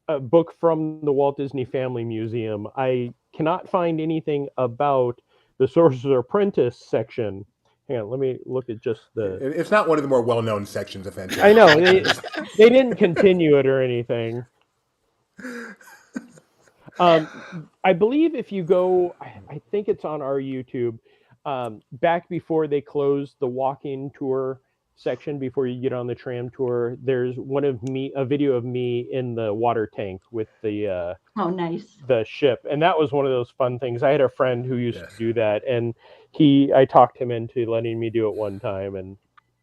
a book from the Walt Disney Family Museum. I cannot find anything about the Sorcerer's Apprentice section. Hang on, let me look at just the... It's not one of the more well-known sections of Fantasy. I know. They didn't continue it or anything. I believe if you go... I think it's on our YouTube. Back before they closed the walk-in tour section, before you get on the tram tour, there's a video of me in the water tank with the... oh, nice. The ship. And that was one of those fun things. I had a friend who used to do that, and I talked him into letting me do it one time, and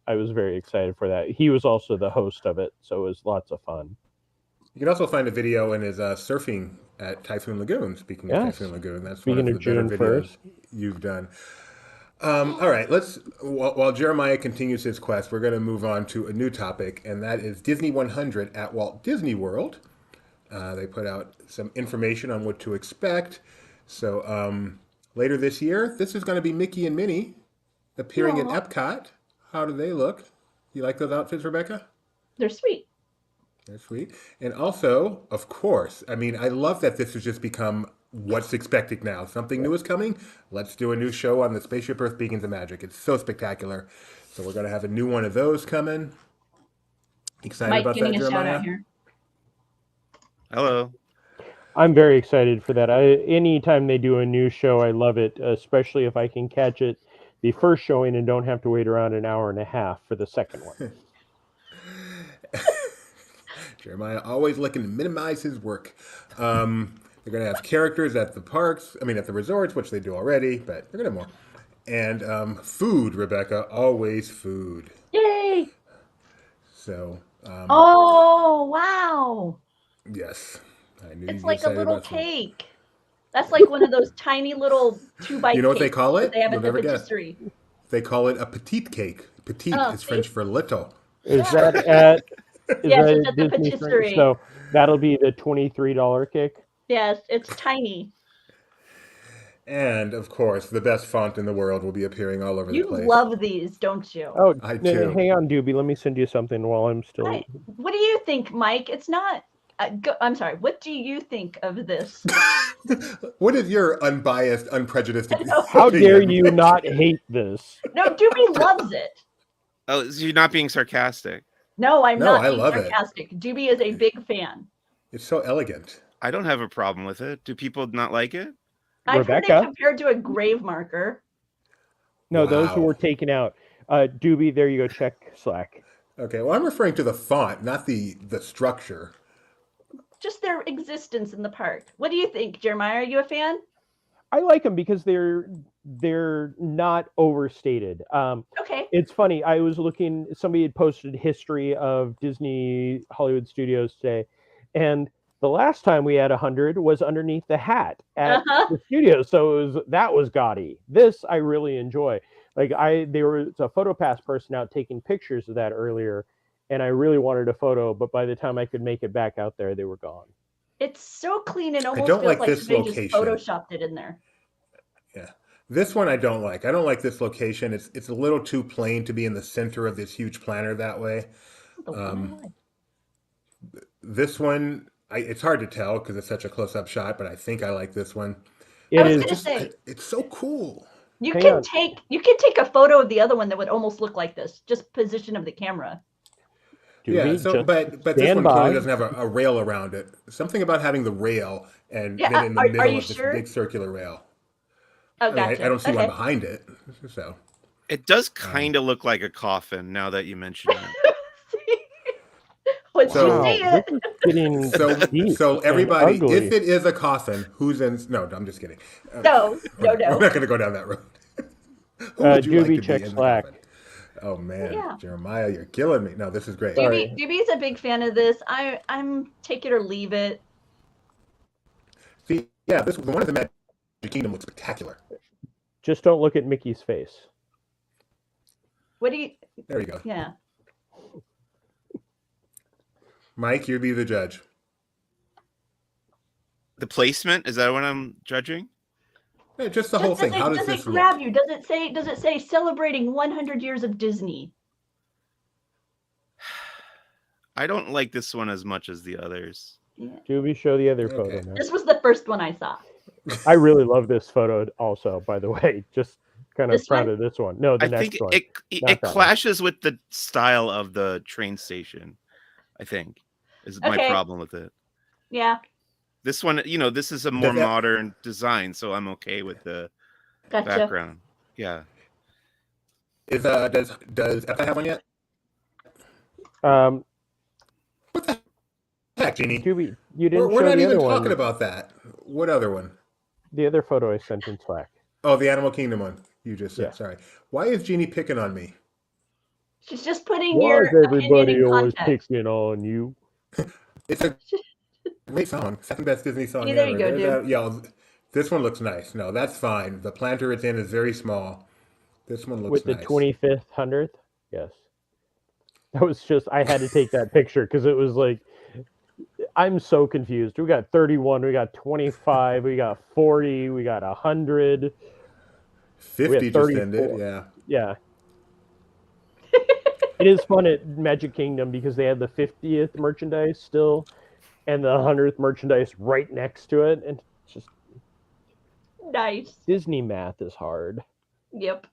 I was very excited for that. He was also the host of it, so it was lots of fun. You can also find a video in his surfing at Typhoon Lagoon. Speaking of Typhoon Lagoon, that's one of the better videos you've done. All right, while Jeremiah continues his quest, we're going to move on to a new topic, and that is Disney 100 at Walt Disney World. They put out some information on what to expect. So later this year, this is going to be Mickey and Minnie appearing at Epcot. How do they look? You like those outfits, Rebecca? They're sweet. They're sweet. And also, of course, I love that this has just become what's expected now. Something new is coming. Let's do a new show on the Spaceship Earth Beacons of Magic. It's so spectacular. So we're going to have a new one of those coming. Excited about that, Jeremiah? Mike, getting a shout out here. Hello. I'm very excited for that. Anytime they do a new show, I love it, especially if I can catch it the first showing and don't have to wait around an hour and a half for the second one. Jeremiah always looking to minimize his work. They're going to have characters at the parks, at the resorts, which they do already, but they're going to have more. And food, Rebecca, always food. Yay! So, Oh, wow. yes. I knew It's you'd like get a excited little about food. cake. That's like one of those tiny little 2-bite You know what they cakes call that it? they have You'll at the never guess. patisserie. They call it a petite cake. Petite Oh, is see? French for little. Is that at Yes, that it's at the Disney patisserie. So that'll be the $23 cake. Yes, it's tiny. And, of course, the best font in the world will be appearing all over the You place. love these, don't you? Oh, I do. hang on, Doobie. Let me send you something while I'm still. What do you think, Mike? It's not. I'm sorry. What do you think of this? What is your unbiased, unprejudiced How dare opinion? you not hate this? No, Doobie loves it. Oh, so you're not being sarcastic. No, I'm No, not I being love it. sarcastic. Doobie is a big fan. It's so elegant. I don't have a problem with it. Do people not like it? I've heard Rebecca? it compared to a grave marker. No, those who Wow. were taken out. Doobie, there you go. Check Slack. Okay, well, I'm referring to the font, not the structure. Just their existence in the park. What do you think, Jeremiah? Are you a fan? I like them because they're not overstated. Okay. It's funny. I was looking. Somebody had posted history of Disney Hollywood Studios today, and the last time we had 100 was underneath the hat at the studio. So that was gaudy. This I really enjoy. There was a PhotoPass person out taking pictures of that earlier, and I really wanted a photo, but by the time I could make it back out there, they were gone. It's so clean and almost don't feels like like this somebody just location. photoshopped it in there. Yeah. This one I don't like. I don't like this location. It's a little too plain to be in the center of this huge planter that way. The one I like. This one, it's hard to tell because it's such a close-up shot, but I think I like this one. It was is gonna say, It's so cool. you Hang can on. take a photo of the other one that would almost look like this, just position of the camera. Yeah, Doobie, so just but this stand one by. clearly doesn't have a rail around it. Something about having the rail and Yeah, then in the are middle you of this sure? big circular rail. Oh, I mean, gotcha. I don't see one Okay. behind it. So It does kind of look like a coffin now that you mention it. Once So- you see Wow, it, this is getting deep so and everybody, ugly. if it is a coffin, who's in? No, I'm just kidding. no. We're not going to go down that road. Who would you like Doobie, to check be in the Slack. coffin? Oh man, Yeah. Jeremiah, you're killing me. No, this is great. Sorry. Doobie's a big fan of this. I'm take it or leave it. See, yeah, the one in the Magic Kingdom looks spectacular. Just don't look at Mickey's face. What do you? There you go, Yeah. Mike. You be the judge. The placement, is that what I'm judging? Yeah, just the whole thing. How does does this it grab look? you? Does it say celebrating 100 years of Disney? I don't like this one as much as the others. Yeah. Doobie, show the other Okay. photo now. This was the first one I saw. I really love this photo also, by the way. Just kind of This proud one? of this one. No, the I next think one. it Not that one. clashes with the style of the train station, I think, is my Okay. problem with it. Yeah. This one, this is a more Does that- modern design, so I'm okay with the Gotcha. background. Yeah. Does Eppa have one yet? Um, What the heck, Jeannie? Doobie, you didn't We're show not the even other talking one. about that. What other one? The other photo I sent in Slack. Oh, the Animal Kingdom one. You just said. Yeah. Sorry. Why is Jeannie picking on me? She's just putting Why your is opinion everybody in always context. picking on you? It's a great song. Second best Disney song Yeah, there ever. you go, There's dude. yeah, this one looks nice. No, that's fine. The planter it's in is very small. This one looks With the nice. 25th, 100th? Yes. That was just, I had to take that picture because it was like, I'm so confused. We got 31, we got 25, we got 40, we got 100. 50 just 34. ended. Yeah. Yeah. It is fun at Magic Kingdom because they have the 50th merchandise still and the 100th merchandise right next to it. And it's just, Nice. Disney math is hard. Yep.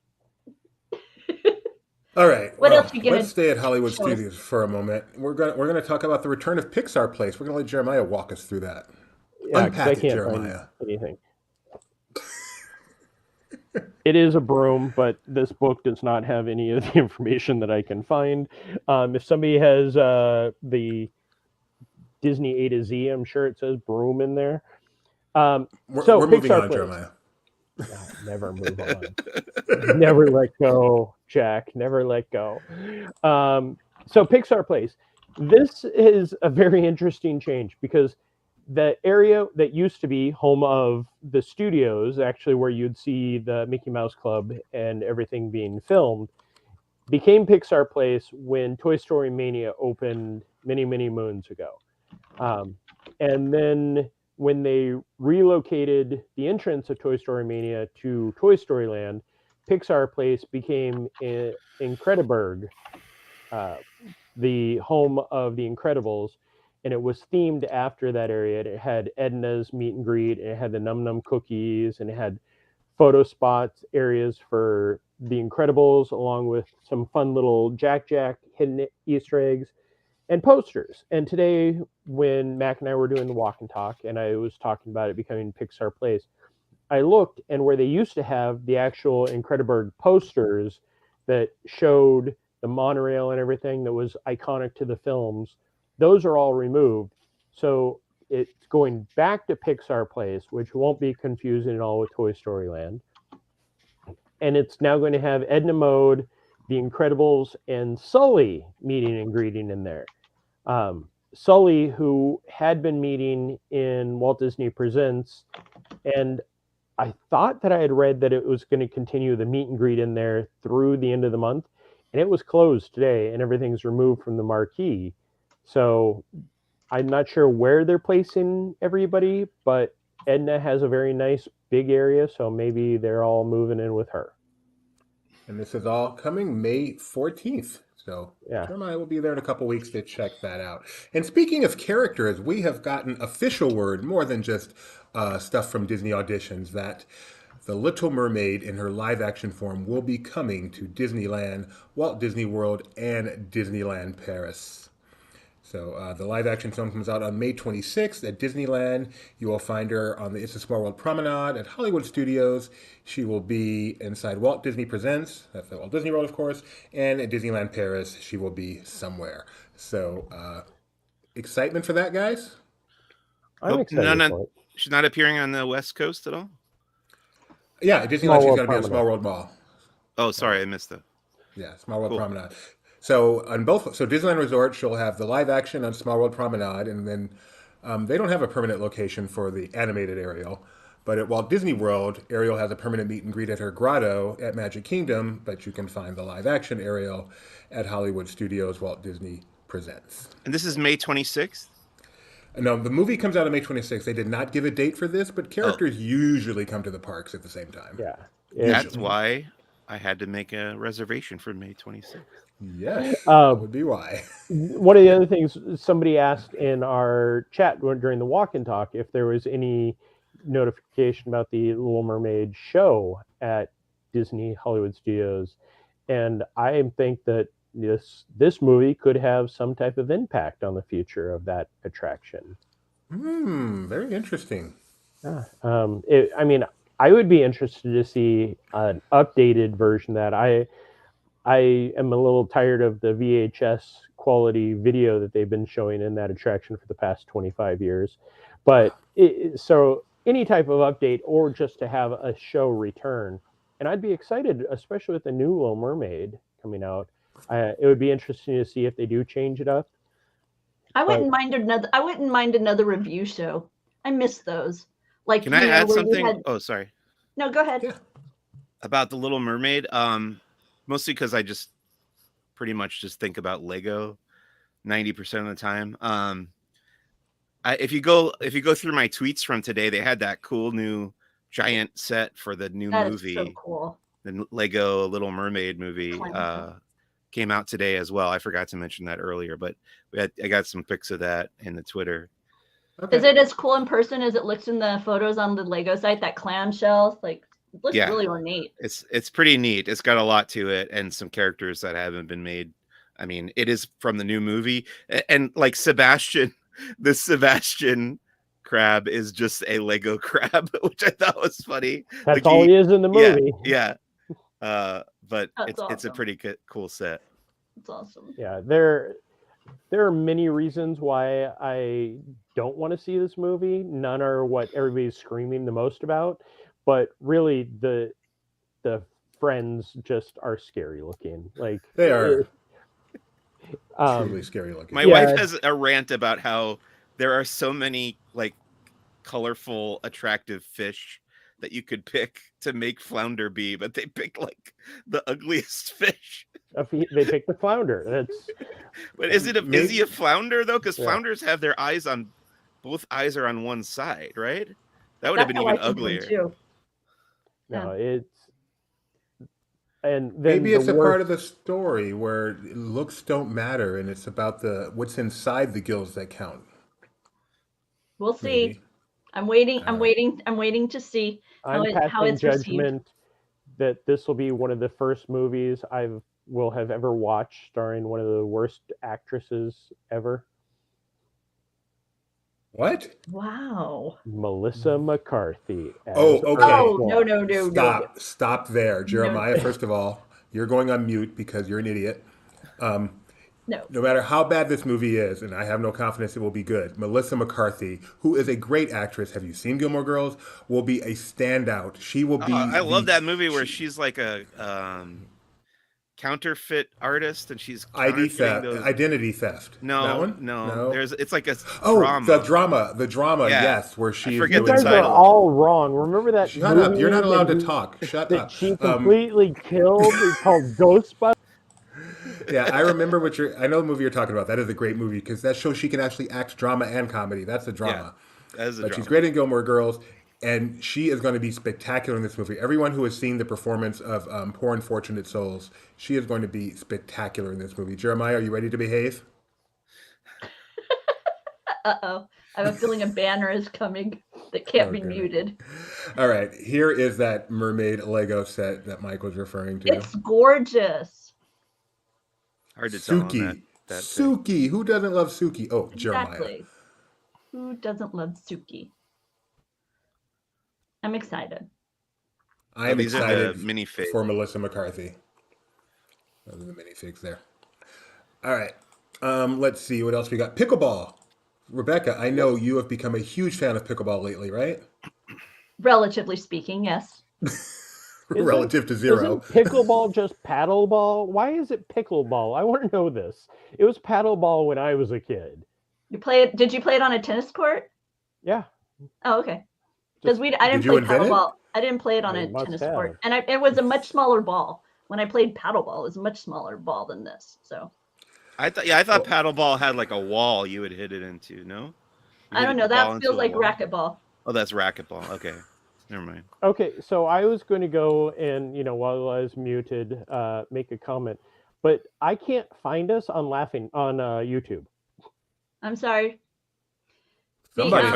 All right. What Well, else you gonna let's stay at Hollywood show us? Studios for a moment. We're gonna talk about the return of Pixar Place. We're gonna let Jeremiah walk us through that. Yeah, because I Unpack it, can't find Jeremiah. anything. It is a broom, but this book does not have any of the information that I can find. If somebody has the Disney A to Z, I'm sure it says broom in there. We're moving Pixar on, Plays. Jeremiah. Never move on. Never let go, Jack. Never let go. So Pixar Plays. This is a very interesting change because the area that used to be home of the studios, actually where you'd see the Mickey Mouse Club and everything being filmed, became Pixar Place when Toy Story Mania opened many, many moons ago. And then when they relocated the entrance of Toy Story Mania to Toy Story Land, Pixar Place became Incrediburg, the home of the Incredibles, and it was themed after that area. It had Edna's meet and greet, and it had the Num Num cookies, and it had photo spots areas for the Incredibles, along with some fun little Jack hidden Easter eggs and posters. And today, when Mac and I were doing the walk and talk, and I was talking about it becoming Pixar Place, I looked, and where they used to have the actual Incrediburg posters that showed the monorail and everything that was iconic to the films, those are all removed. So it's going back to Pixar Place, which won't be confusing at all with Toy Story Land. And it's now going to have Edna Mode, The Incredibles, and Sully meeting and greeting in there. Sully, who had been meeting in Walt Disney Presents, and I thought that I had read that it was going to continue the meet and greet in there through the end of the month, and it was closed today, and everything's removed from the marquee. So I'm not sure where they're placing everybody, but Edna has a very nice big area, so maybe they're all moving in with her. And this is all coming May 14th. So Yeah. Jeremiah will be there in a couple weeks to check that out. And speaking of characters, we have gotten official word, more than just stuff from Disney auditions, that The Little Mermaid in her live action form will be coming to Disneyland, Walt Disney World, and Disneyland Paris. So the live action film comes out on May 26th at Disneyland. You will find her on the It's a Small World Promenade at Hollywood Studios. She will be inside Walt Disney Presents, that's at Walt Disney World, of course, and at Disneyland Paris, she will be somewhere. So excitement for that, guys? I'm excited for it. She's not appearing on the West Coast at all? Yeah, at Disneyland, she's going to be on Small World Mall. Oh, sorry, I missed that. Yeah, Small World Promenade. So on both, so Disneyland Resort, she'll have the live action on Small World Promenade, and then they don't have a permanent location for the animated Ariel. But at Walt Disney World, Ariel has a permanent meet and greet at her grotto at Magic Kingdom, but you can find the live action Ariel at Hollywood Studios, Walt Disney Presents. And this is May 26th? No, the movie comes out on May 26th. They did not give a date for this, but characters usually come to the parks at the same time. Yeah. That's why I had to make a reservation for May 26th. Yes, that would be why. One of the other things somebody asked in our chat during the walk and talk if there was any notification about the Little Mermaid show at Disney Hollywood Studios, and I think that this movie could have some type of impact on the future of that attraction. Very interesting. Yeah. I would be interested to see an updated version that I am a little tired of the VHS quality video that they've been showing in that attraction for the past 25 years. But so any type of update or just to have a show return. And I'd be excited, especially with the new Little Mermaid coming out. It would be interesting to see if they do change it up. I wouldn't mind another review show. I miss those. Like, can I add something? Oh, sorry. No, go ahead. Yeah. About the Little Mermaid. Mostly because I just pretty much just think about Lego 90% of the time. If you go through my tweets from today, they had that cool new giant set for the new movie. That is so cool. The Lego Little Mermaid movie came out today as well. I forgot to mention that earlier, but I got some pics of that in the Twitter. Okay. Is it as cool in person as it looks in the photos on the Lego site? That clamshell, like It looks really ornate. It's pretty neat. It's got a lot to it and some characters that haven't been made. I mean, it is from the new movie, and like Sebastian, the Sebastian crab is just a Lego crab, which I thought was funny. That's like all he is in the movie. Yeah. But it's awesome. a pretty cool set. It's awesome. Yeah, there are many reasons why I don't want to see this movie. None are what everybody's screaming the most about, but really the friends just are scary looking. Like They are truly scary looking. My wife has a rant about how there are so many like colorful, attractive fish that you could pick to make flounder be, but they picked like the ugliest fish. They picked the flounder. That's. But is he a flounder though? Because flounders have their eyes on both eyes are on one side, right? That would have been even uglier. Too. No, it's. And then maybe it's a part of the story where looks don't matter, and it's about what's inside the gills that count. We'll see. Maybe. I'm waiting. I'm waiting to see how it's judgment received. That this will be one of the first movies I will have ever watched starring one of the worst actresses ever. What? Wow. Melissa McCarthy. Okay. Oh, no. Stop there. Jeremiah, first of all, you're going on mute because you're an idiot. No matter how bad this movie is, and I have no confidence it will be good, Melissa McCarthy, who is a great actress, have you seen Gilmore Girls, will be a standout. She will be... I love that movie where she's like a counterfeit artist and she's identity theft. No, that one? No. It's like a drama. The drama, yes, where she is doing... You guys are all wrong. Remember that Shut up. You're not allowed to talk. Shut up. She completely killed. It's called Ghostbusters. Yeah, I remember I know the movie you're talking about. That is a great movie because that shows she can actually act drama and comedy. That's a drama. Yeah, that is a drama. She's great in Gilmore Girls, and she is going to be spectacular in this movie. Everyone who has seen the performance of Poor Unfortunate Souls, she is going to be spectacular in this movie. Jeremiah, are you ready to behave? Uh-oh. I have a feeling a banner is coming that can't be muted. All right. Here is that mermaid Lego set that Mike was referring to. It's gorgeous. Hard to tell Suki. On that Suki. Who doesn't love Suki? Oh, exactly. Jeremiah. Who doesn't love Suki? I'm excited. I am excited minifigs for Melissa McCarthy. Those are the minifigs there. All right. Let's see what else we got. Pickleball. Rebecca, I know you have become a huge fan of pickleball lately, right? Relatively speaking, yes. Relative to zero. Isn't pickleball just paddleball? Why is it pickleball? I want to know this. It was paddleball when I was a kid. Did you play it on a tennis court? Yeah. Oh, okay. Because I didn't play paddleball. I didn't play it on a tennis court, and it was a much smaller ball. When I played paddleball, it was a much smaller ball than this. So. I thought paddleball had like a wall you would hit it into. No. I don't know. That feels like racquetball. Oh, that's racquetball. Okay. Never mind. Okay, so I was going to go and, while I was muted, make a comment, but I can't find us on YouTube. I'm sorry. Somebody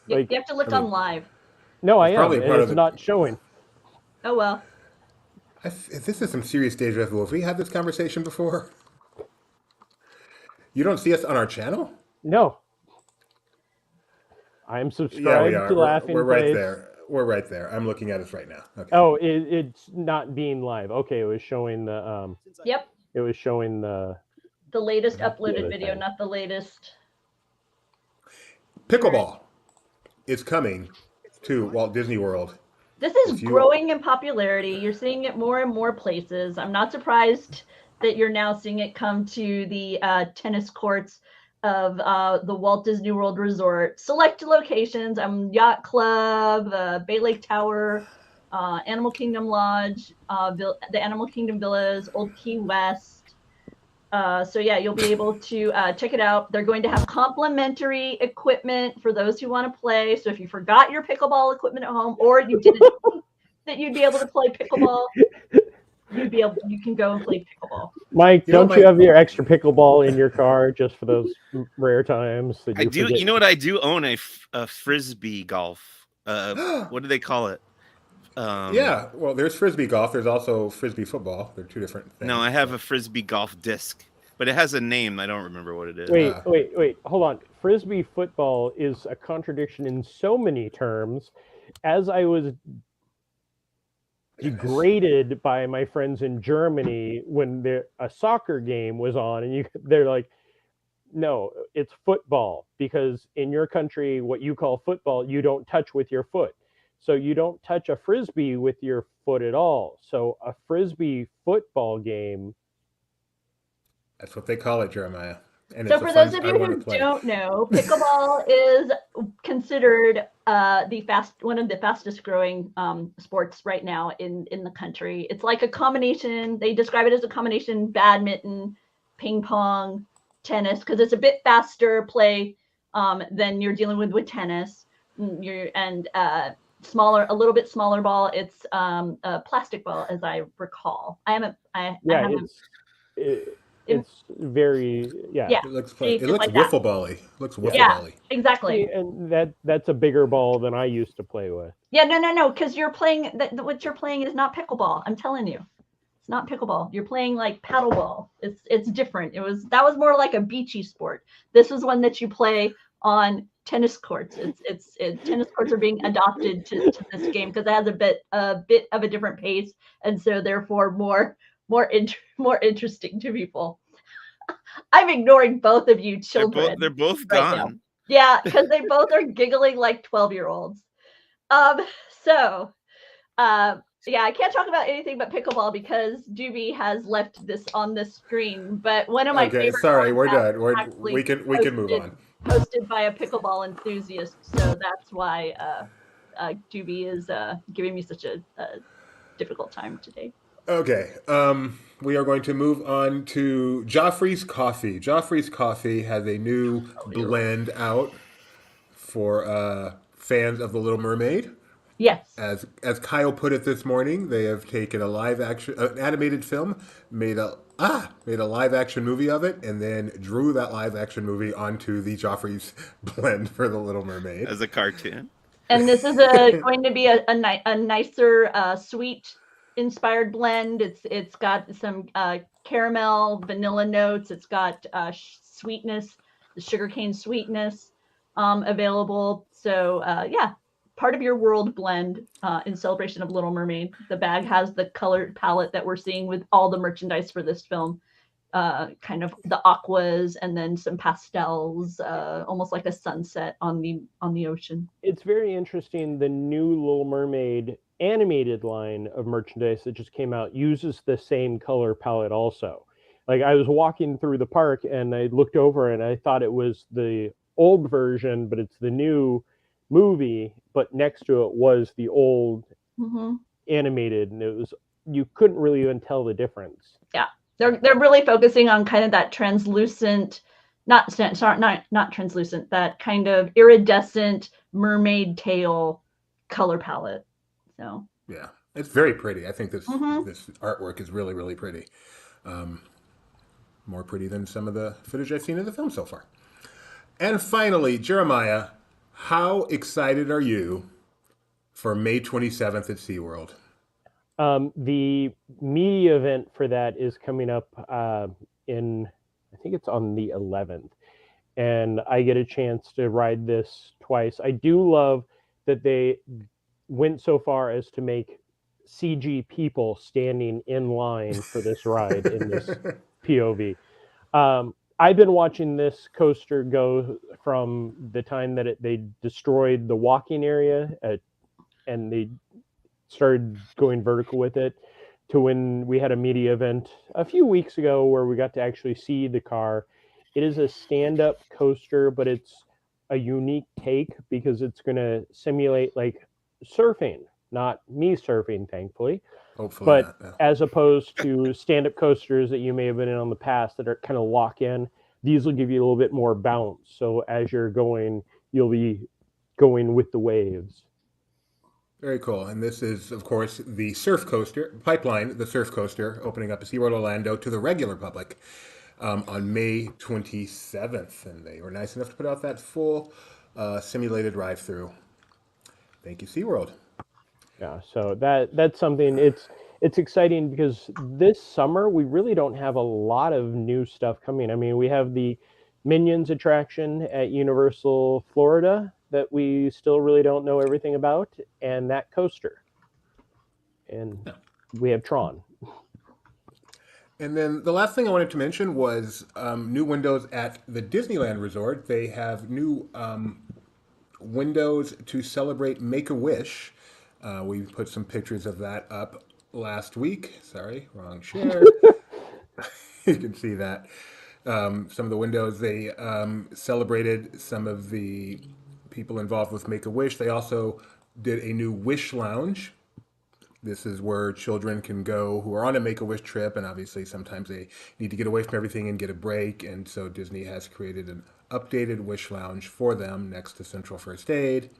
you have to look on live. No, I am. It's not showing. Oh, well. This is some serious deja vu. Have we had this conversation before? You don't see us on our channel? No. I'm subscribed to Laughing We're right Place. there. We're right there. I'm looking at us right now. Okay. Oh, it's not being live. Okay, it was showing the Yep. It was showing the latest uploaded video, not the latest. Pickleball is coming to Walt Disney World. This is growing in popularity. You're seeing it more and more places. I'm not surprised that you're now seeing it come to the tennis courts of the Walt Disney World Resort. Select locations, Yacht Club, Bay Lake Tower, Animal Kingdom Lodge, the Animal Kingdom Villas, Old Key West. So yeah, you'll be able to check it out. They're going to have complimentary equipment for those who want to play. So if you forgot your pickleball equipment at home, or you didn't think that you'd be able to play pickleball, you can go and play pickleball. Mike, don't you have your extra pickleball in your car just for those rare times that I do. You know what? I do own a frisbee golf. What do they call it? Yeah, well, there's frisbee golf. There's also frisbee football. They're two different things. No, I have a frisbee golf disc, but it has a name. I don't remember what it is. Wait. Hold on. Frisbee football is a contradiction in so many terms. As I was degraded by my friends in Germany when a soccer game was on, and they're like, no, it's football, because in your country, what you call football, you don't touch with your foot. So you don't touch a frisbee with your foot at all. So a frisbee football game. That's what they call it, Jeremiah. And so for those of you who don't know, pickleball is considered one of the fastest growing sports right now in the country. It's like a combination. They describe it as a combination badminton, ping pong, tennis, because it's a bit faster play than you're dealing with tennis. A little bit smaller ball. It's a plastic ball, as I recall. It's very It looks wiffle bally. Looks wiffle bally. Exactly. And that's a bigger ball than I used to play with. Yeah, no, because you're playing what you're playing is not pickleball. I'm telling you, it's not pickleball. You're playing like paddleball. It's different. That was more like a beachy sport. This is one that you play on tennis courts. Tennis courts are being adopted to this game because it has a bit of a different pace, and so therefore more interesting to people. I'm ignoring both of you children. They're both gone. Now. Yeah, because they both are giggling like 12-year-olds. Yeah, I can't talk about anything but pickleball because Doobie has left this on the screen. But one of my favorite. Sorry, we're done. We can move on. Posted by a pickleball enthusiast, so that's why Doobie is giving me such a difficult time today. Okay, we are going to move on to Joffrey's Coffee. Joffrey's Coffee has a new blend out for fans of The Little Mermaid. Yes. As Kyle put it this morning, they have taken an animated film, made a live action movie of it, and then drew that live action movie onto the Joffrey's blend for The Little Mermaid as a cartoon. And this is going to be a nicer, sweet inspired blend. It's got some caramel, vanilla notes. It's got sweetness, the sugarcane sweetness available. So part of your world blend in celebration of Little Mermaid. The bag has the color palette that we're seeing with all the merchandise for this film. Kind of the aquas and then some pastels, almost like a sunset on the ocean. It's very interesting. The new Little Mermaid animated line of merchandise that just came out uses the same color palette also. Like, I was walking through the park and I looked over and I thought it was the old version, but it's the new movie, but next to it was the old animated, and you couldn't really even tell the difference. Yeah, they're really focusing on kind of that translucent, not translucent, that kind of iridescent mermaid tail color palette. So yeah, it's very pretty. I think this artwork is really, really pretty. More pretty than some of the footage I've seen of the film so far. And finally, Jeremiah, how excited are you for May 27th at SeaWorld? The media event for that is coming up I think it's on the 11th. And I get a chance to ride this twice. I do love that they went so far as to make CG people standing in line for this ride in this POV. I've been watching this coaster go from the time that they destroyed the walking area and they started going vertical with it to when we had a media event a few weeks ago where we got to actually see the car. It is a stand-up coaster, but it's a unique take because it's going to simulate like surfing, not me surfing, thankfully. Hopefully but not, no. As opposed to stand-up coasters that you may have been in the past that are kind of lock in, these will give you a little bit more bounce. So as you're going, you'll be going with the waves. Very cool. And this is, of course, the surf coaster, Pipeline, the surf coaster, opening up at SeaWorld Orlando to the regular public on May 27th. And they were nice enough to put out that full simulated ride-through. Thank you, SeaWorld. Yeah, so that's something. It's exciting because this summer we really don't have a lot of new stuff coming. I mean, we have the Minions attraction at Universal Florida that we still really don't know everything about, and that coaster, and we have Tron. And then the last thing I wanted to mention was new windows at the Disneyland Resort. They have new windows to celebrate Make-A-Wish. We put some pictures of that up last week. Sorry, wrong share. You can see that. Some of the windows, they celebrated some of the people involved with Make-A-Wish. They also did a new Wish Lounge. This is where children can go who are on a Make-A-Wish trip, and obviously sometimes they need to get away from everything and get a break. And so Disney has created an updated Wish Lounge for them next to Central First Aid.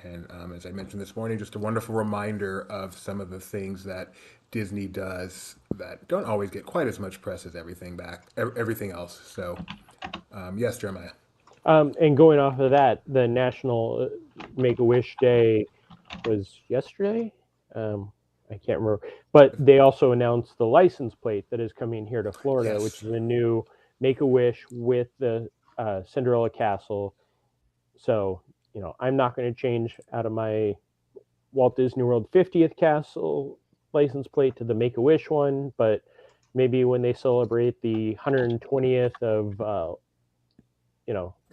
And as I mentioned this morning, just a wonderful reminder of some of the things that Disney does that don't always get quite as much press as everything else. So, yes, Jeremiah. And going off of that, the National Make-A-Wish Day was yesterday. I can't remember, but they also announced the license plate that is coming here to Florida, Yes. which is a new Make-A-Wish with the Cinderella Castle. So, I'm not going to change out of my Walt Disney World 50th Castle license plate to the Make-A-Wish one, but maybe when they celebrate the 120th of,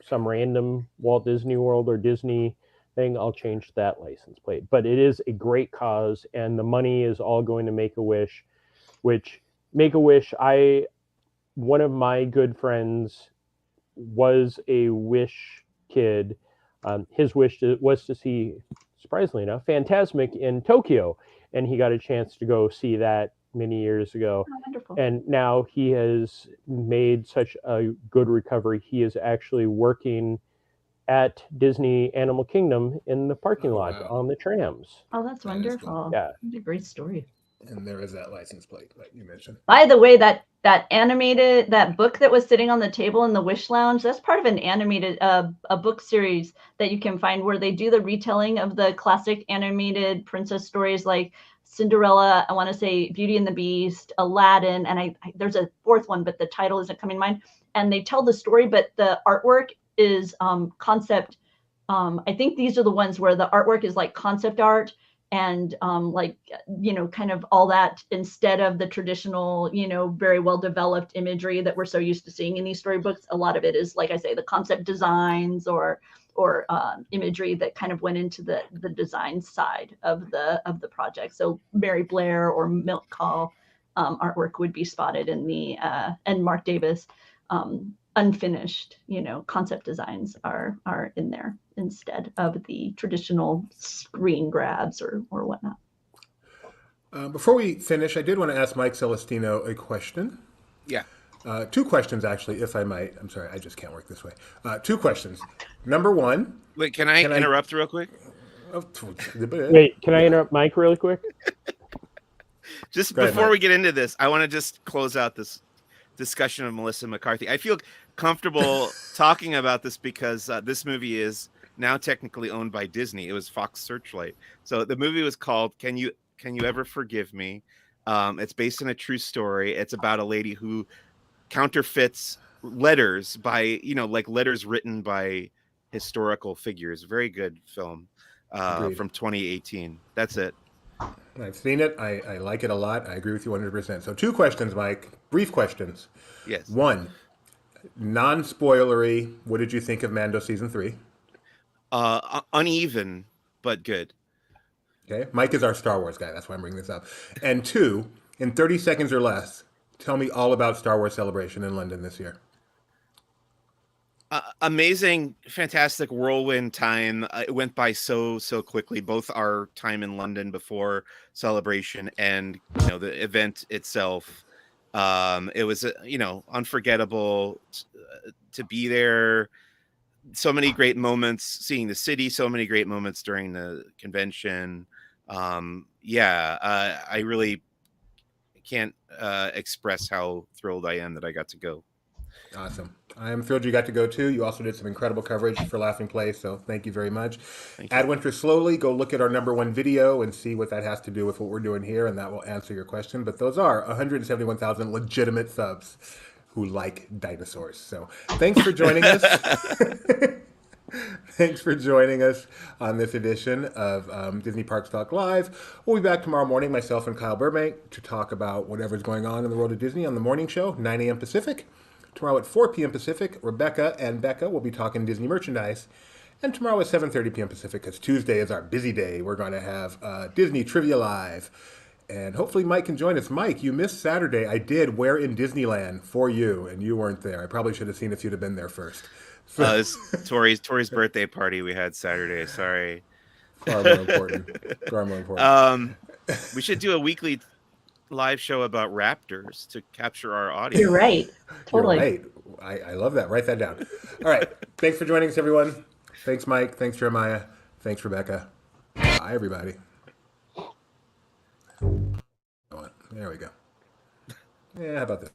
some random Walt Disney World or Disney thing, I'll change that license plate. But it is a great cause, and the money is all going to Make-A-Wish, which Make-A-Wish, one of my good friends was a Wish kid. His wish was to see, surprisingly enough, Fantasmic in Tokyo, and he got a chance to go see that many years ago. Oh, wonderful. And now he has made such a good recovery. He is actually working at Disney Animal Kingdom in the parking lot on the trams. Oh, that's wonderful. Cool. Yeah. That's a great story. And there is that license plate that you mentioned. By the way, that animated, that book that was sitting on the table in the Wish Lounge, that's part of an animated a book series that you can find where they do the retelling of the classic animated princess stories like Cinderella, I want to say Beauty and the Beast, Aladdin, and I there's a fourth one, but the title isn't coming to mind. And they tell the story, but the artwork is concept. I think these are the ones where the artwork is like concept art and kind of all that instead of the traditional, very well developed imagery that we're so used to seeing in these storybooks. A lot of it is, like I say, the concept designs or imagery that kind of went into the design side of the project. So Mary Blair or Milk Call artwork would be spotted in the and Mark Davis unfinished, concept designs are in there instead of the traditional screen grabs or whatnot. Before we finish, I did want to ask Mike Celestino a question. Yeah. Two questions, actually, if I might. I'm sorry, I just can't work this way. Two questions. Number one. Wait, can I interrupt real quick? Wait, can I interrupt Mike really quick? Just Go ahead, before Mike. we get into this, I want to just close out this discussion of Melissa McCarthy. I feel comfortable talking about this because this movie is now technically owned by Disney. It was Fox Searchlight. So the movie was called Can You Ever Forgive Me? It's based on a true story. It's about a lady who counterfeits letters by, like letters written by historical figures. Very good film from 2018. That's it. I've seen it. I like it a lot. I agree with you 100%. So two questions, Mike. Brief questions. Yes. One, non-spoilery. What did you think of Mando season 3? Uneven, but good. Okay. Mike is our Star Wars guy. That's why I'm bringing this up. And two, in 30 seconds or less, tell me all about Star Wars Celebration in London this year. Amazing, fantastic whirlwind time. It went by so quickly. Both our time in London before Celebration and the event itself. It was unforgettable to be there. So many great moments seeing the city. So many great moments during the convention. I really can't express how thrilled I am that I got to go. Awesome. I am thrilled you got to go too. You also did some incredible coverage for Laughing Place, so thank you very much. Thank you. Add Winter slowly. Go look at our #1 video and see what that has to do with what we're doing here, and that will answer your question. But those are 171,000 legitimate subs who like dinosaurs. So thanks for joining us. Thanks for joining us on this edition of Disney Parks Talk Live. We'll be back tomorrow morning, myself and Kyle Burbank, to talk about whatever's going on in the world of Disney on the morning show, 9 a.m. Pacific. Tomorrow at 4 p.m. Pacific, Rebecca and Becca will be talking Disney merchandise. And tomorrow at 7:30 p.m. Pacific, because Tuesday is our busy day, we're going to have Disney Trivia Live. And hopefully Mike can join us. Mike, you missed Saturday. I did Where in Disneyland for you, and you weren't there. I probably should have seen if you'd have been there first. It's Tori's birthday party we had Saturday. Sorry. Far more important. Far more important. We should do a weekly live show about raptors to capture our audience. You're right. Totally. You're right. I love that. Write that down. All right. Thanks for joining us, everyone. Thanks, Mike. Thanks, Jeremiah. Thanks, Rebecca. Bye, everybody. There we go. Yeah, how about this?